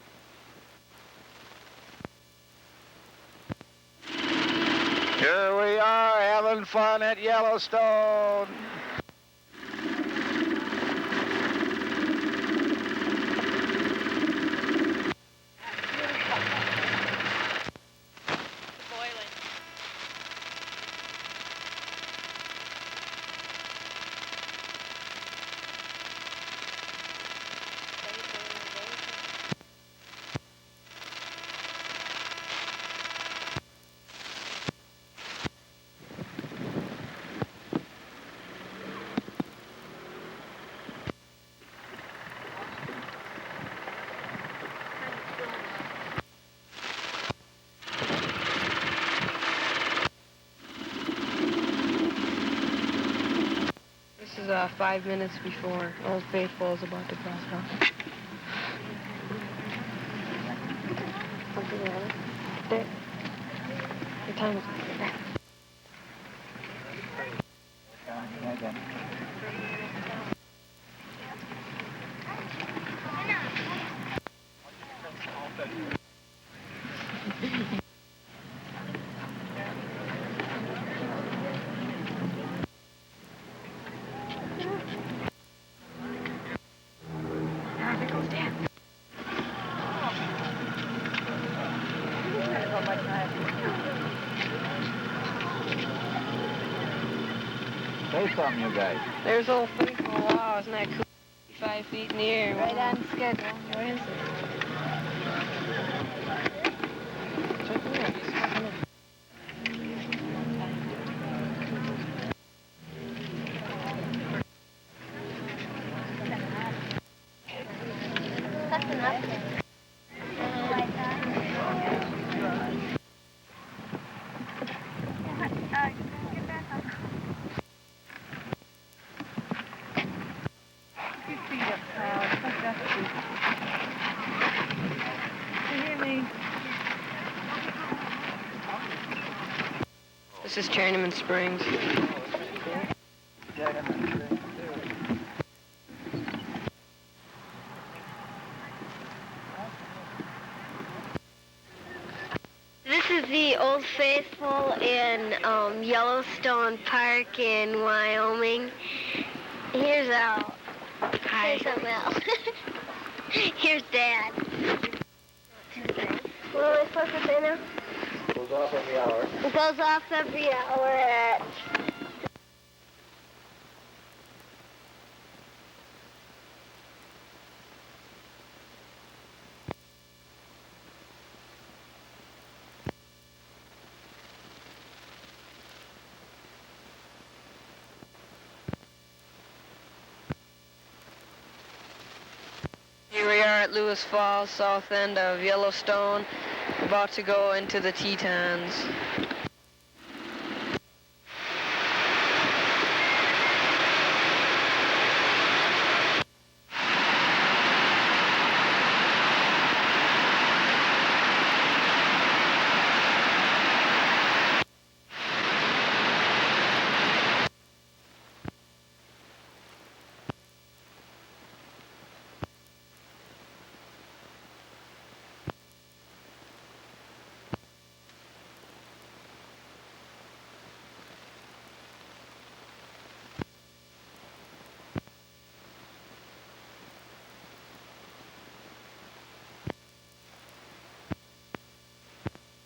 Here we are having fun at Yellowstone. 5 minutes before Old Faithful is about to cross off. Something else? There. Your time is up. Say something, you guys. There's Old Faithful. Wow, isn't that cool? 5 feet in the air. Right on schedule. What is it? That's enough. This is Chinaman Springs. This is the Old Faithful in Yellowstone Park in Wyoming. Here's Al. Hi. Here's something else. Here's Dad. What am I supposed to say now? Goes off every hour. It goes off every hour at... Here we are at Lewis Falls, south end of Yellowstone, about to go into the Tetons.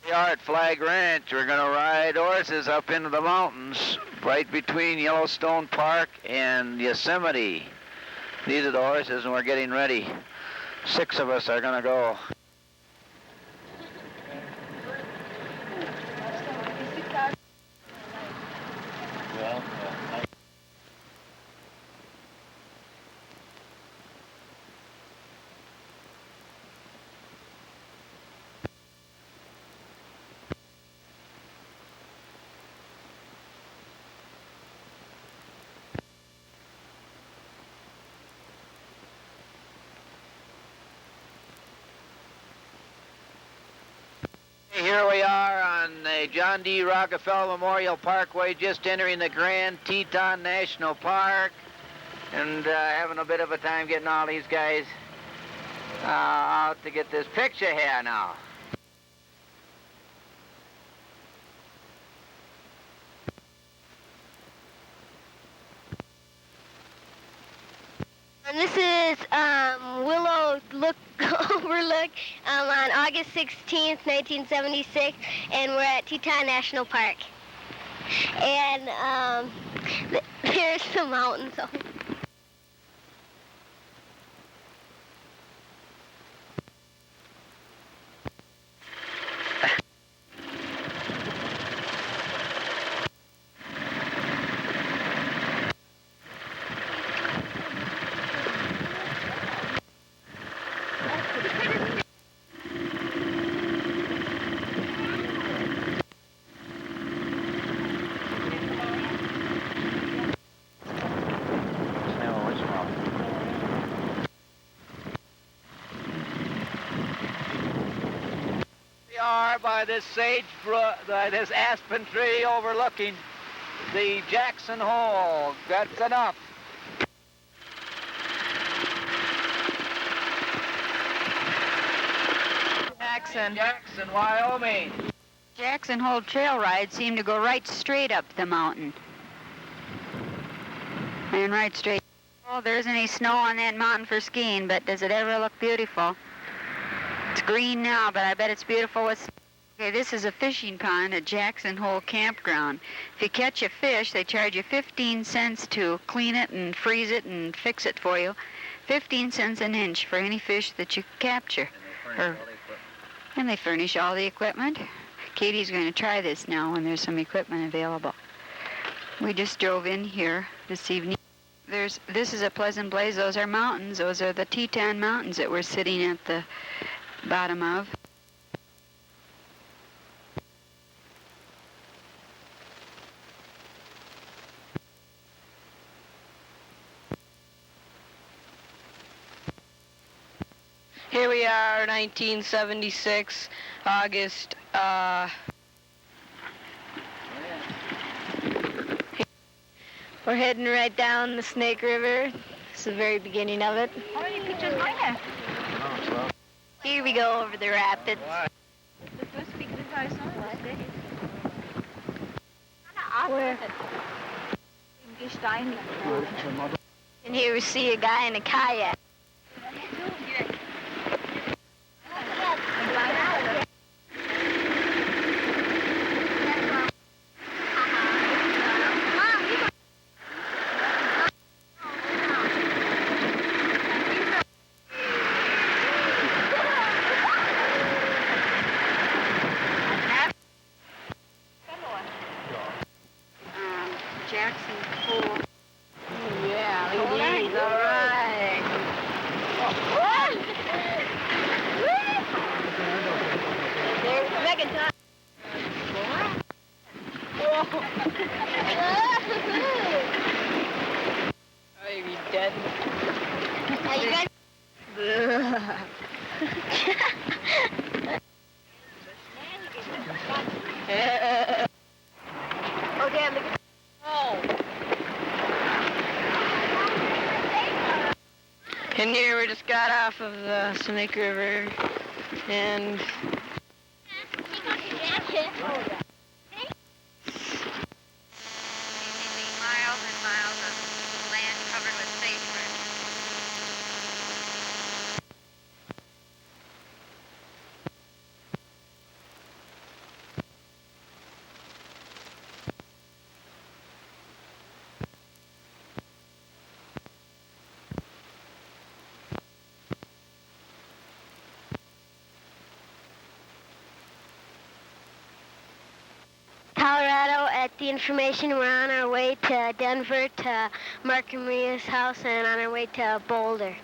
We are at Flag Ranch. We're going to ride horses up into the mountains, right between Yellowstone Park and Yosemite. These are the horses, and we're getting ready. 6 of us are going to go. Here we are on the John D. Rockefeller Memorial Parkway, just entering the Grand Teton National Park, and having a bit of a time getting all these guys out to get this picture here now. And this is Willow Overlook on August 16th, 1976, and we're at Teton National Park. And there's the mountains. are by this this aspen tree overlooking the Jackson Hole. That's enough. Jackson, Wyoming. Jackson Hole trail rides seem to go right straight up the mountain. And right straight. Oh, there isn't any snow on that mountain for skiing, but does it ever look beautiful? It's green now, but I bet it's beautiful with... Okay, this is a fishing pond at Jackson Hole Campground. If you catch a fish, they charge you 15 cents to clean it and freeze it and fix it for you. 15 cents an inch for any fish that you capture. And they furnish all the equipment. Katie's going to try this now when there's some equipment available. We just drove in here this evening. This is a Pleasant Blaze. Those are mountains. Those are the Teton Mountains that we're sitting at the bottom of. Here we are, 1976, August. We're heading right down the Snake River. This is the very beginning of it. How many pictures are there? Here we go over the rapids. Where? And here we see a guy in a kayak. Jackson Hole. Yeah, ladies, all right. There's Megan. Are you dead? Are you guys? Oh, damn, look at... And here we just got off of the Snake River, and Miles and miles of land covered with sagebrush. Colorado. At the information, we're on our way to Denver, to Mark and Maria's house, and on our way to Boulder.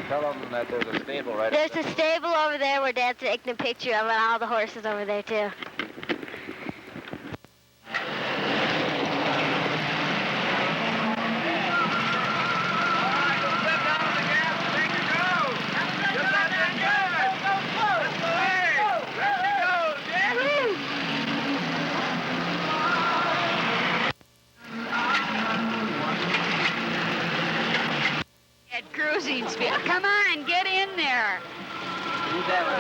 Tell them that there's a stable right There's a stable over there where Dad's taking a picture of, and all the horses over there, too. At cruising speed. Come on, get in there.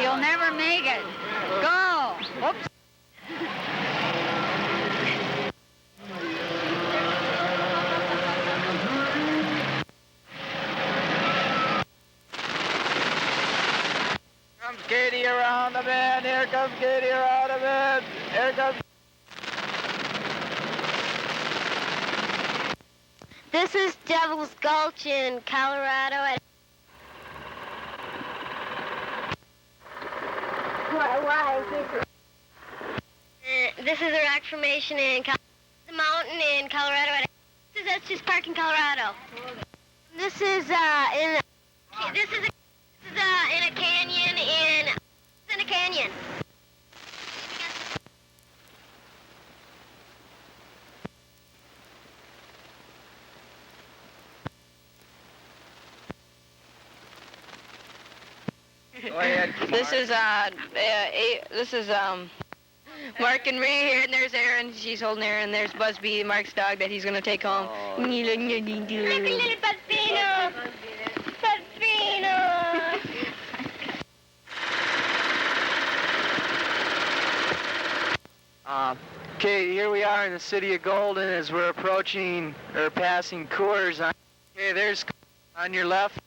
You'll never make it. Go. Oops. Comes Katie around the bend. Here comes Katie around the bend. Here comes... This is Devil's Gulch in Colorado. This is a rock formation in the mountain in Colorado. That's just park in Colorado. This is in a canyon in a canyon. Go ahead. This is Mark and Ray here, and there's Erin. She's holding Erin. There's Busby, Mark's dog that he's gonna take home. Little Buzzino. Buzzino. Okay, here we are in the city of Golden as we're approaching or passing Coors. Okay, there's on your left.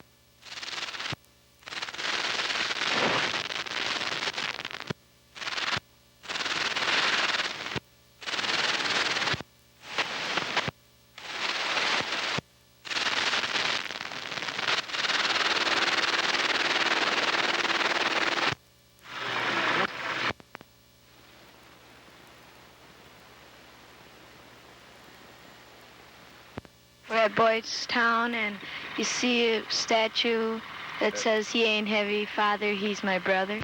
We're at Boydstown, and you see a statue that says, "He ain't heavy, Father, he's my brother."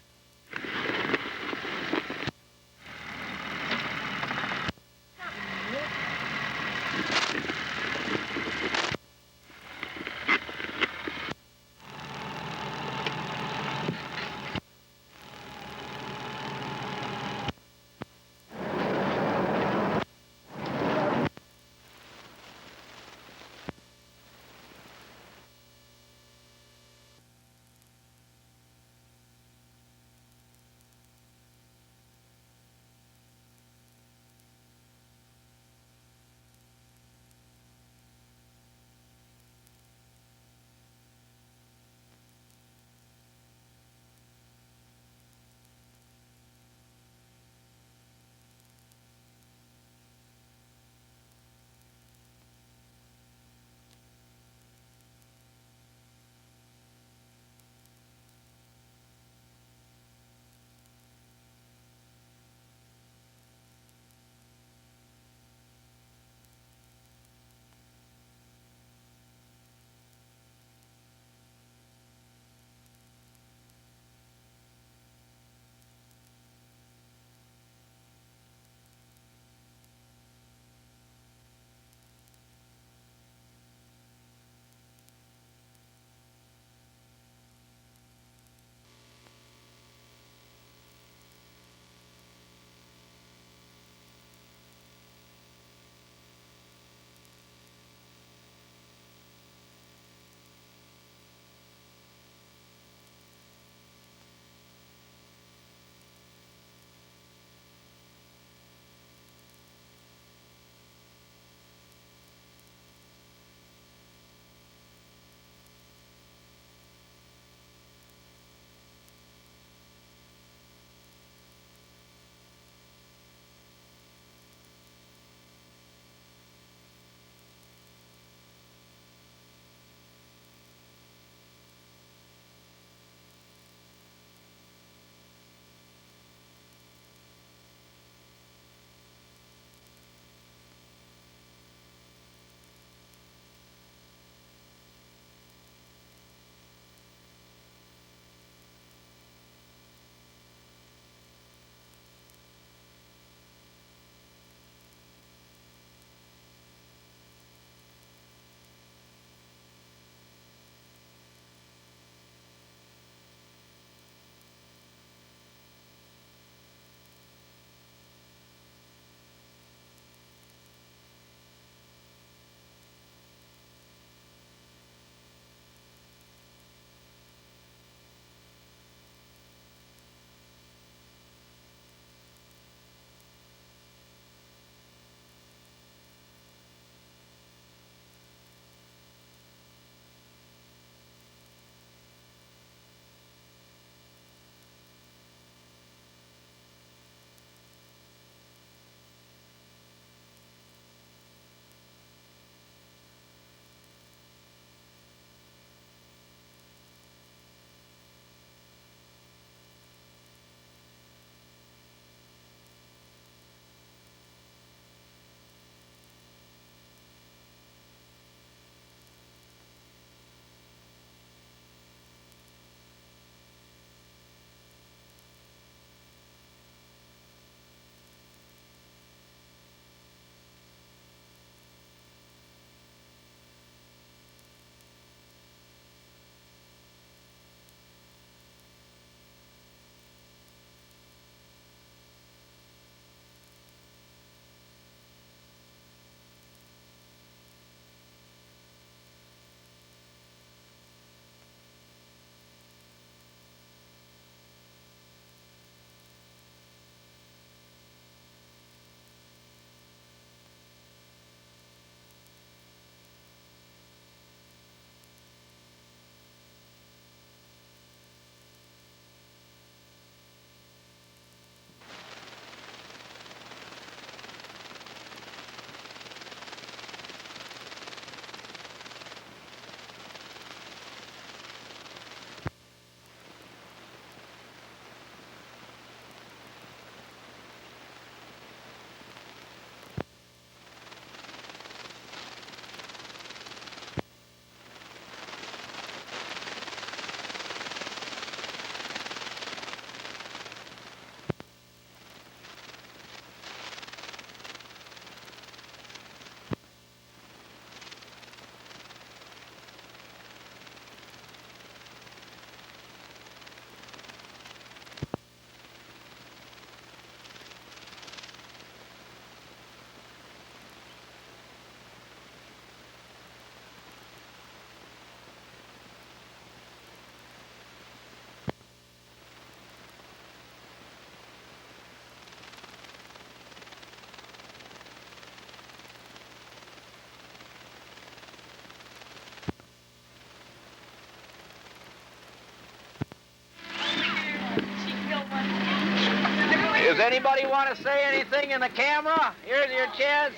Does anybody want to say anything in the camera? Here's your chance.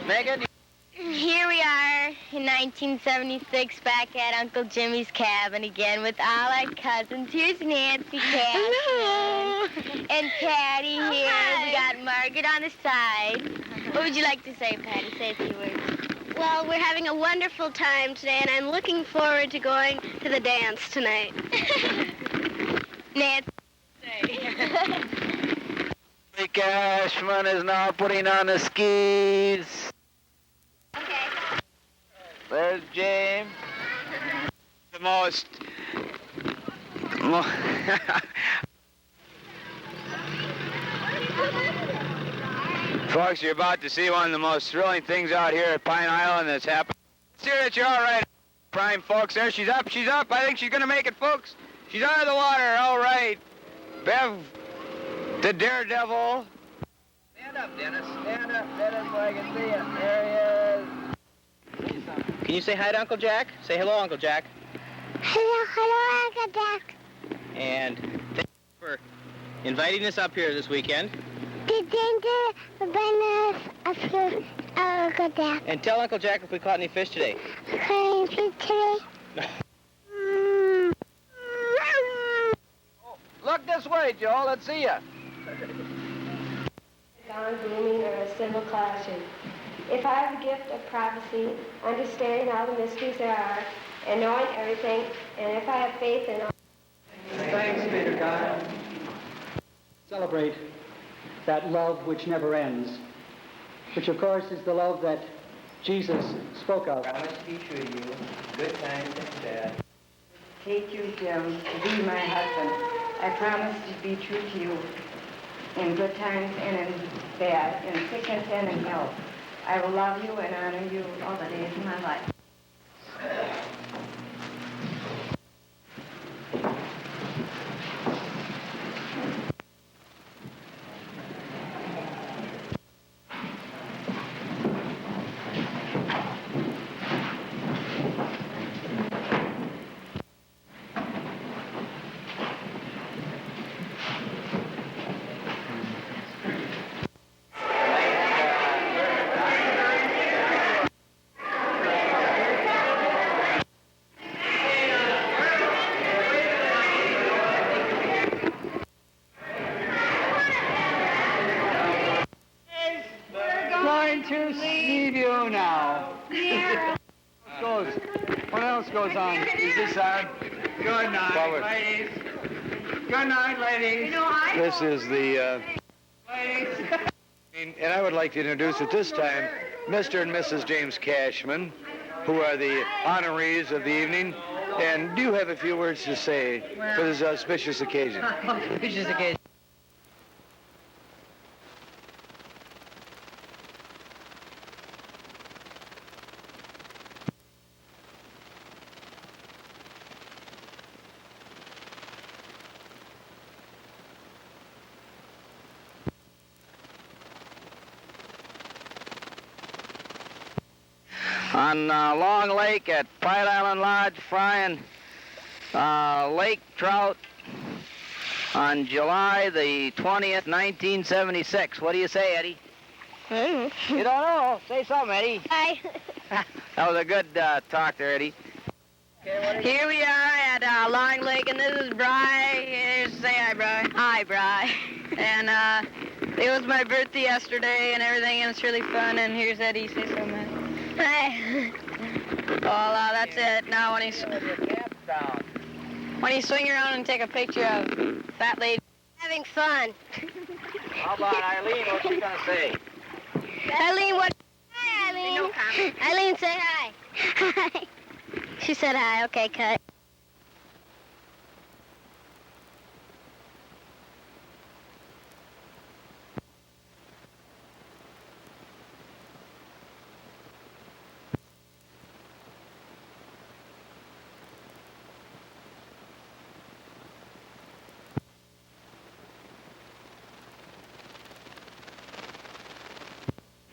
Megan? Here we are in 1976 back at Uncle Jimmy's cabin again with all our cousins. Here's Nancy Cashman and Patty here. We got Margaret on the side. What would you like to say, Patty? Say a few words. Well, we're having a wonderful time today, and I'm looking forward to going to the dance tonight. Nancy. Cashman is now putting on the skis. There's James. The most... Folks, you're about to see one of the most thrilling things out here at Pine Island that's happened. Let's hear that you're all right, prime folks. There, she's up. I think she's going to make it, folks. She's out of the water, all right. Bev, the daredevil. Stand up, Dennis. Stand up, Dennis, so I can see you. There he is. Can you say hi to Uncle Jack? Say hello, Uncle Jack. Hello, Uncle Jack. And thank you for inviting us up here this weekend. Thank you for bringing us up here, Uncle Jack. And tell Uncle Jack if we caught any fish today. Caught any fish today? Look this way, Joe. Let's see you. Non-blooming or a civil clashing. If I have the gift of prophecy, understanding all the mysteries there are, and knowing everything, and if I have faith in all... Thanks be to God. Celebrate that love which never ends, which of course is the love that Jesus spoke of. I promise to be true to you, good times and bad. Take you, Jim, to be my husband. I promise to be true to you in good times and in bad, in sickness and in health. I will love you and honor you all the days of my life. To see you now. What else goes on? Is this on? Good night, Forward. ladies. Good night, ladies. This is the, Ladies. and I would like to introduce at this time Mr. and Mrs. James Cashman, who are the honorees of the evening. And do you have a few words to say for this auspicious occasion? Auspicious occasion. On Long Lake at Pine Island Lodge, frying lake trout on July the 20th, 1976. What do you say, Eddie? You don't know. Say something, Eddie. Hi. That was a good talk there, Eddie. Here we are at Long Lake, and this is Bri. Here's say hi, Bri. Hi, Bri. And it was my birthday yesterday and everything, and it's really fun. And here's Eddie. Say something. Hi. Well, that's it. Now when you swing around and take a picture of that lady. Having fun. How about Eileen? What's she gonna say? Eileen, what? Hi, Eileen. Eileen, say hi. Hi. She said hi. Okay, cut.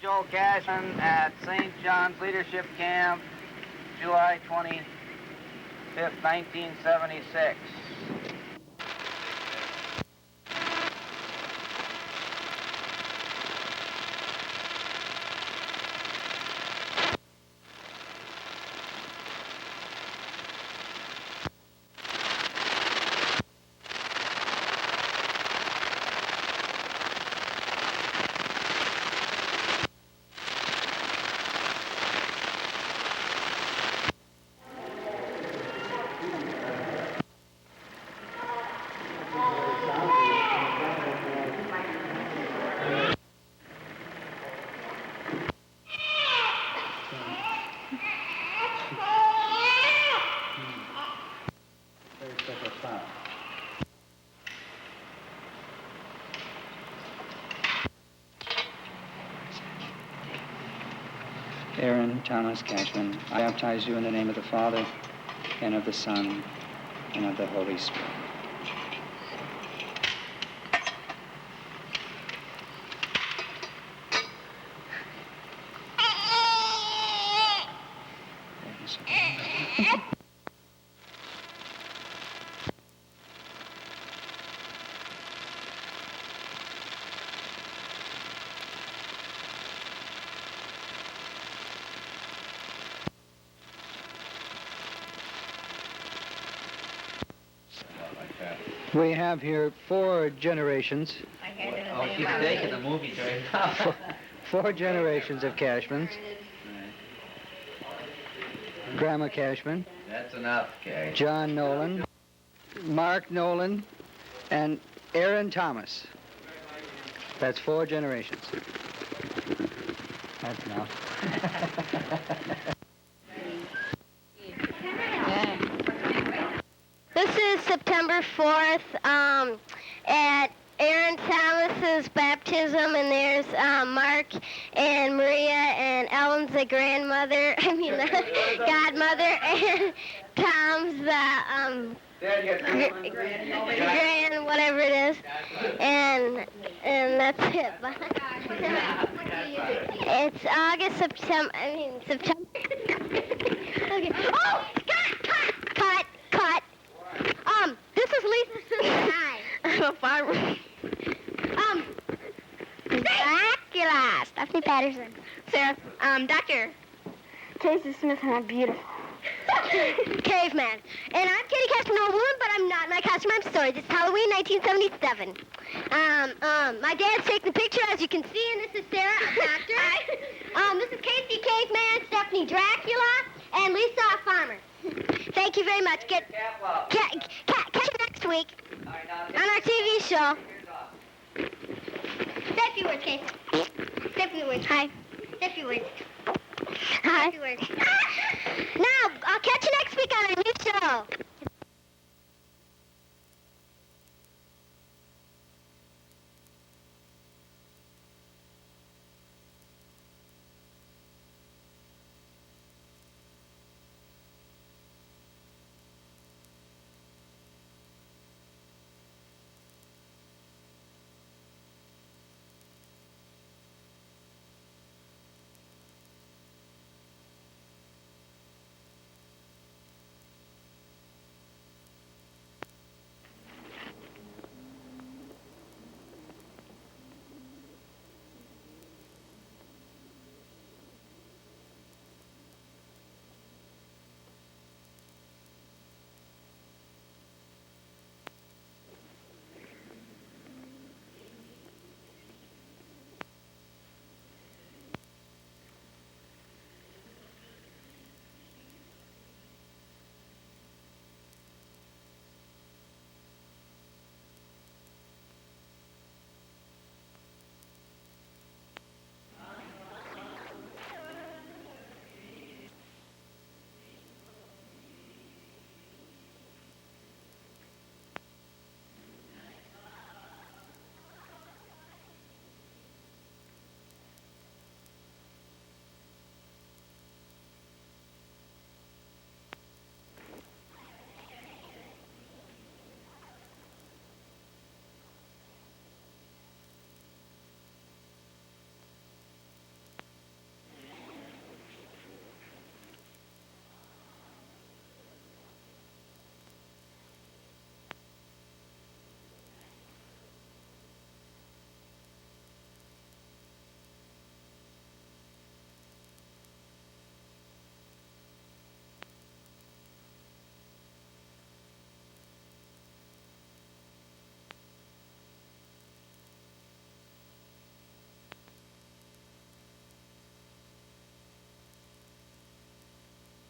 Joel Cashman at St. John's Leadership Camp, July 25th, 1976. Aaron Thomas Cashman, I baptize you in the name of the Father, and of the Son, and of the Holy Spirit. We have here 4 generations. Oh, she's taking the movie right now. 4 generations of Cashmans. Grandma Cashman, That's enough, Gary. John Nolan, Mark Nolan, and Aaron Thomas. That's 4 generations. That's enough. This is September 4th at Aaron Thomas's baptism, and there's Mark and Maria, and Ellen's the grandmother, the godmother, and Tom's the grand whatever it is, and that's it. It's August, September. Okay. Oh, cut. This is Lisa's sister. Hi. I'm a farmer. Dracula. Stephanie Patterson. Sarah. Doctor. Casey Smith and I'm beautiful. Caveman. And I'm Kitty Cashman Woman, but I'm not in my costume. I'm sorry. This is Halloween 1977. My dad's taking the picture, as you can see, and this is Sarah, a doctor. This is Casey Caveman, Stephanie Dracula, and Lisa, a farmer. Thank you very much. Catch you next week on our TV show. Say a few words, Casey. Say a few words. Hi. Say a few words. Hi. Say a few words. Now, I'll catch you next week on our new show.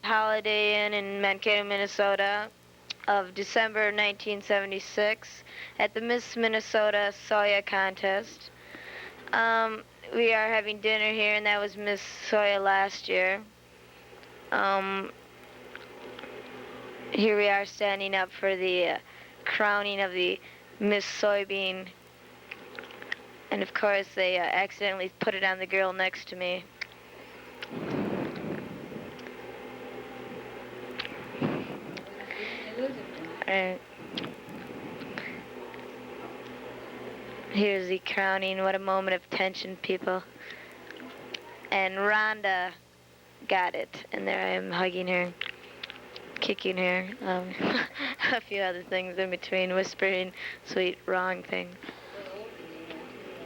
Holiday Inn in Mankato, Minnesota of December 1976 at the Miss Minnesota Soya contest. We are having dinner here, and that was Miss Soya last year. Here we are standing up for the crowning of the Miss Soybean. And of course, they accidentally put it on the girl next to me. Right. Here's the crowning. What a moment of tension, people. And Rhonda got it. And there I am hugging her, kicking her, a few other things in between, whispering sweet, wrong things.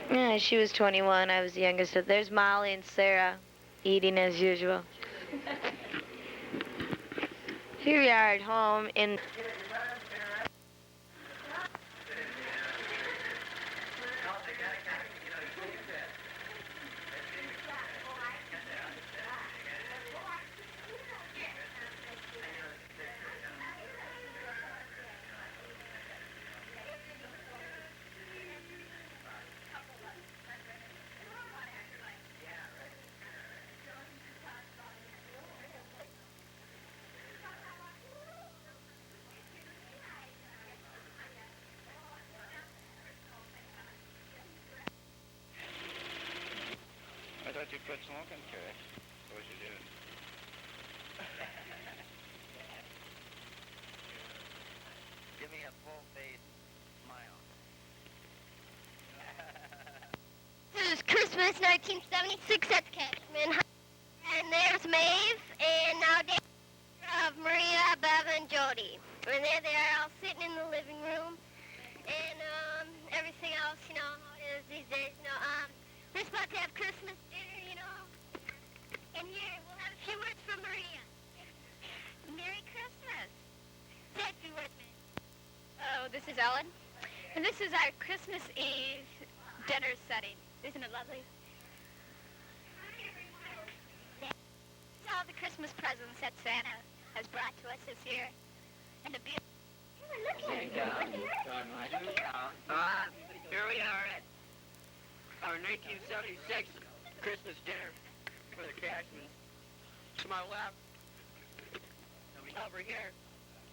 Yeah, she was 21. I was the youngest. So there's Molly and Sarah eating as usual. Here we are at home in... I thought you quit smoking, Terry. What you doing? Give me a full-face smile. This is Christmas 1976 at Cashman. And there's Maeve, and now Dad of Maria, Bev, and Jody. And there they are all sitting in the living room. And everything else, you know how it is these days. You know, we're supposed to have Christmas dinner, you know. And here, we'll have a few words from Maria. Merry Christmas. Say a few words, man. Oh, this is Ellen. And this is our Christmas Eve dinner setting. Isn't it lovely? It's all the Christmas presents that Santa has brought to us this year. And the beautiful... Here we are at our 1976 Christmas dinner for the Cashmans. To my left, over here,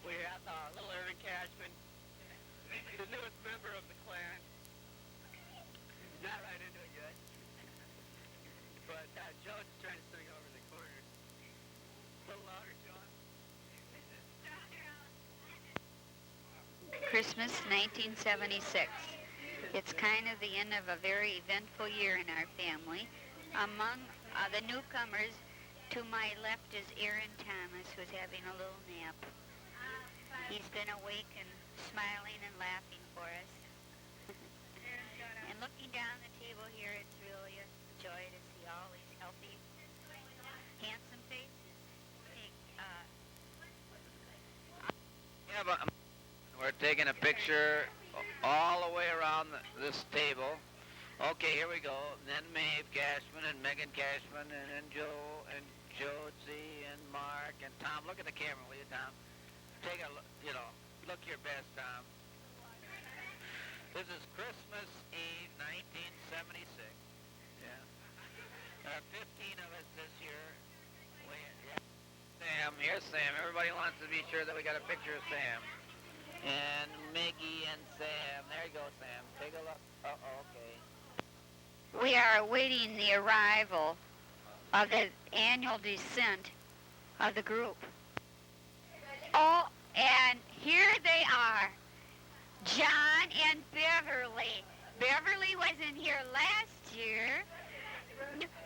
we have little Aaron Cashman, the newest member of the clan. He's not right into it yet. But Joe's trying to sing over the corner. A little louder, John. Christmas 1976. It's kind of the end of a very eventful year in our family. Among the newcomers, to my left is Aaron Thomas, who's having a little nap. He's been awake and smiling and laughing for us. And looking down the table here, it's really a joy to see all these healthy, handsome faces. Yeah, but we're taking a picture all the way around this table. Okay, here we go. And then Maeve Cashman and Megan Cashman and then Joe and Josie and Mark and Tom. Look at the camera, will you, Tom? Take a look, you know, look your best, Tom. This is Christmas Eve, 1976. Yeah. There are 15 of us this year. Sam, here's Sam. Everybody wants to be sure that we got a picture of Sam. And Miggy and Sam. There you go, Sam. Take a look. Okay. We are awaiting the arrival of the annual descent of the group. Oh, and here they are, John and Beverly. Beverly was in here last year.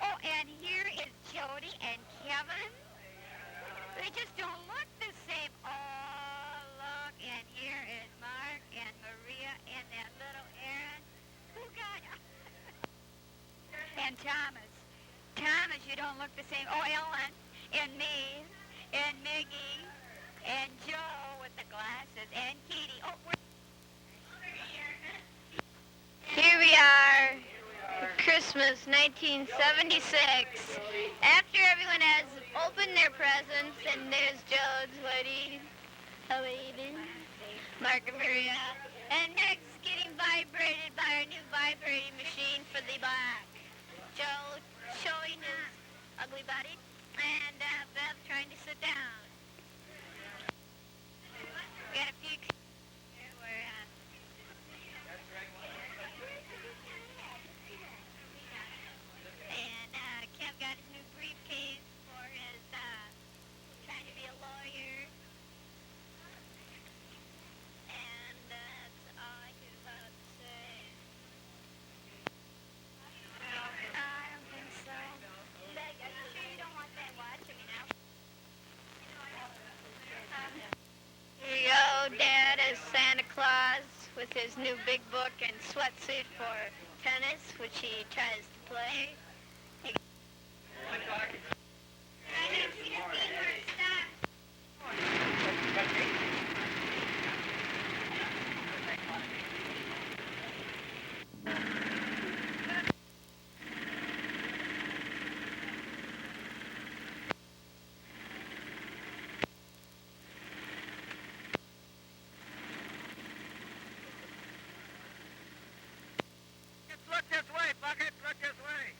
Oh, and here is Jody and Kevin. They just don't look the same. Oh, look, and here is Mark and Maria and that little Aaron. Who got it? And Thomas. Thomas, you don't look the same. Oh, Ellen, and me, and Miggy, and Joe with the glasses, and Katie. Oh, Here we are, Christmas 1976. After everyone has opened their presents, and there's Joe's waiting, Mark and Maria, and next getting vibrated by our new vibrating machine for the back. Joe showing his ugly body, and Bev trying to sit down. We got a few... And Kev got his new briefcase for his trying to be a lawyer. his new big book and sweatsuit for tennis, which he tries to play. Look this way, Bucket. Look this way.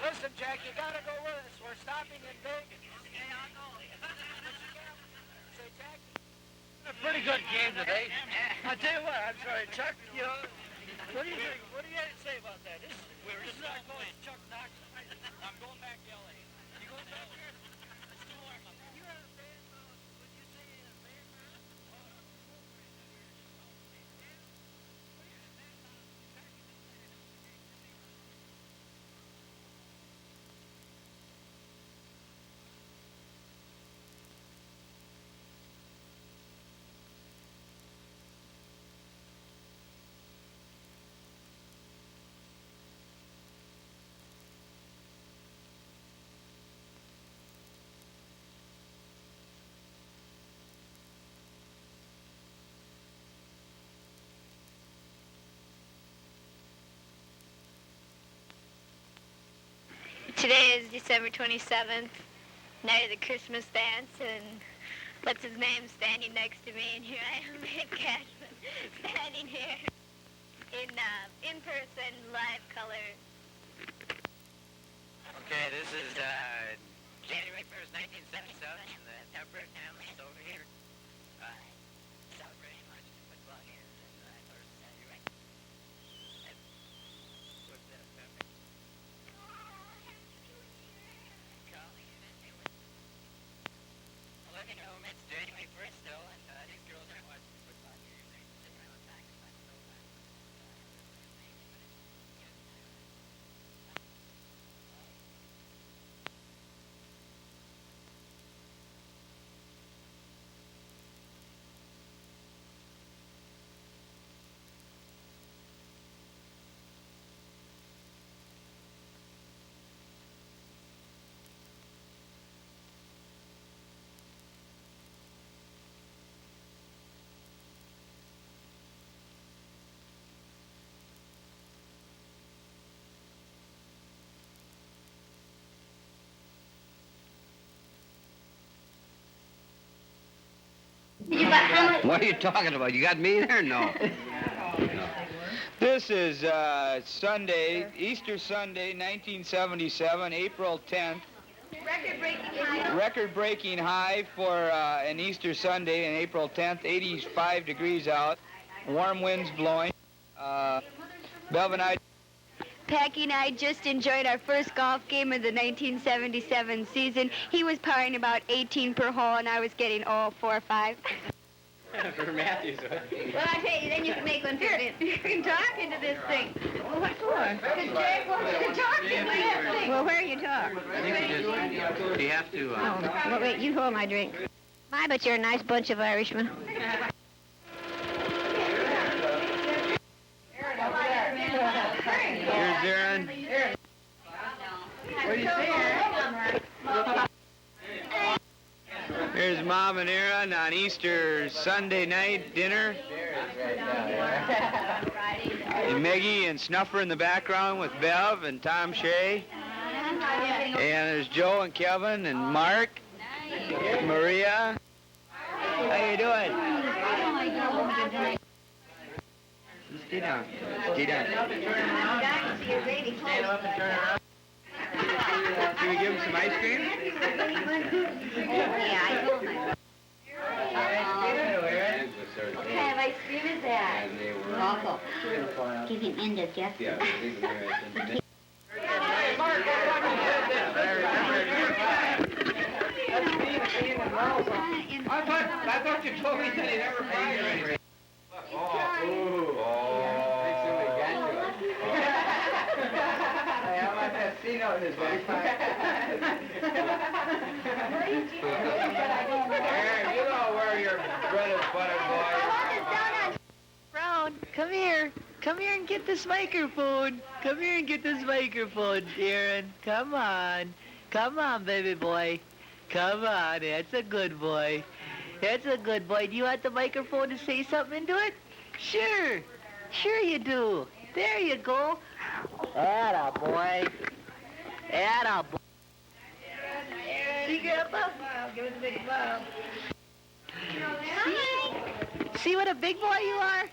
Listen, Jack, you gotta go with us. We're stopping in Vegas. Okay, I'll go. Say, Jack, a pretty good game today. I'll tell you what, I'm sorry, Chuck, you know, what do you think? What do you have to say about that? This is our coach, Chuck Knox. I'm going back to L.A. You going back there? Let's do warm up. You're in a band, would you say in a band? Today is December 27th, night of the Christmas dance, and what's his name standing next to me, and here I am, Mick Cashman, standing here in person, live color. Okay, this is January 1st, 1977, and the Temperate Hamlet's over here. Celebrating much football games in North Saturday. Living home, it's January 1st still, and these girls aren't watching football games. They're sitting around talking about so much. What are you talking about? You got me there? No. This is Sunday, Easter Sunday, 1977, April 10th. Record-breaking high for an Easter Sunday on April 10th, 85 degrees out, warm winds blowing. Bev and I... Packy and I just enjoyed our first golf game of the 1977 season. He was parring about 18 per hole, and I was getting 4 or 5. For Matthews. Well, I tell you, then you can make one for me. You can talk into this thing. Well, what for? Because Jack wants to talk into this thing. Well, where you talk? I think you have to... Well, wait, you hold my drink. My, but you're a nice bunch of Irishmen. Here's Aaron. What do you say, Here's Mom and Aaron on Easter Sunday night dinner. And Meggie and Snuffer in the background with Bev and Tom Shea. And there's Joe and Kevin and Mark, Maria. How you doing? Stay down. Stay down. Can we give him some ice cream? Yeah, I told him. What kind of ice cream is that? Awful. Give him end of Jeff. I thought you told me that he never fried anything. Hey, how about that C-note in his back pocket? There, you know where your bread is buttered, boy. Brown, come here. Come here and get this microphone. Come here and get this microphone, Darren. Come on. Come on, baby boy. Come on, that's a good boy. That's a good boy. Do you want the microphone to say something into it? Sure. Sure you do. There you go. Atta boy. Atta boy. See, Grandpa? Give us a big smile. See what a big boy you are?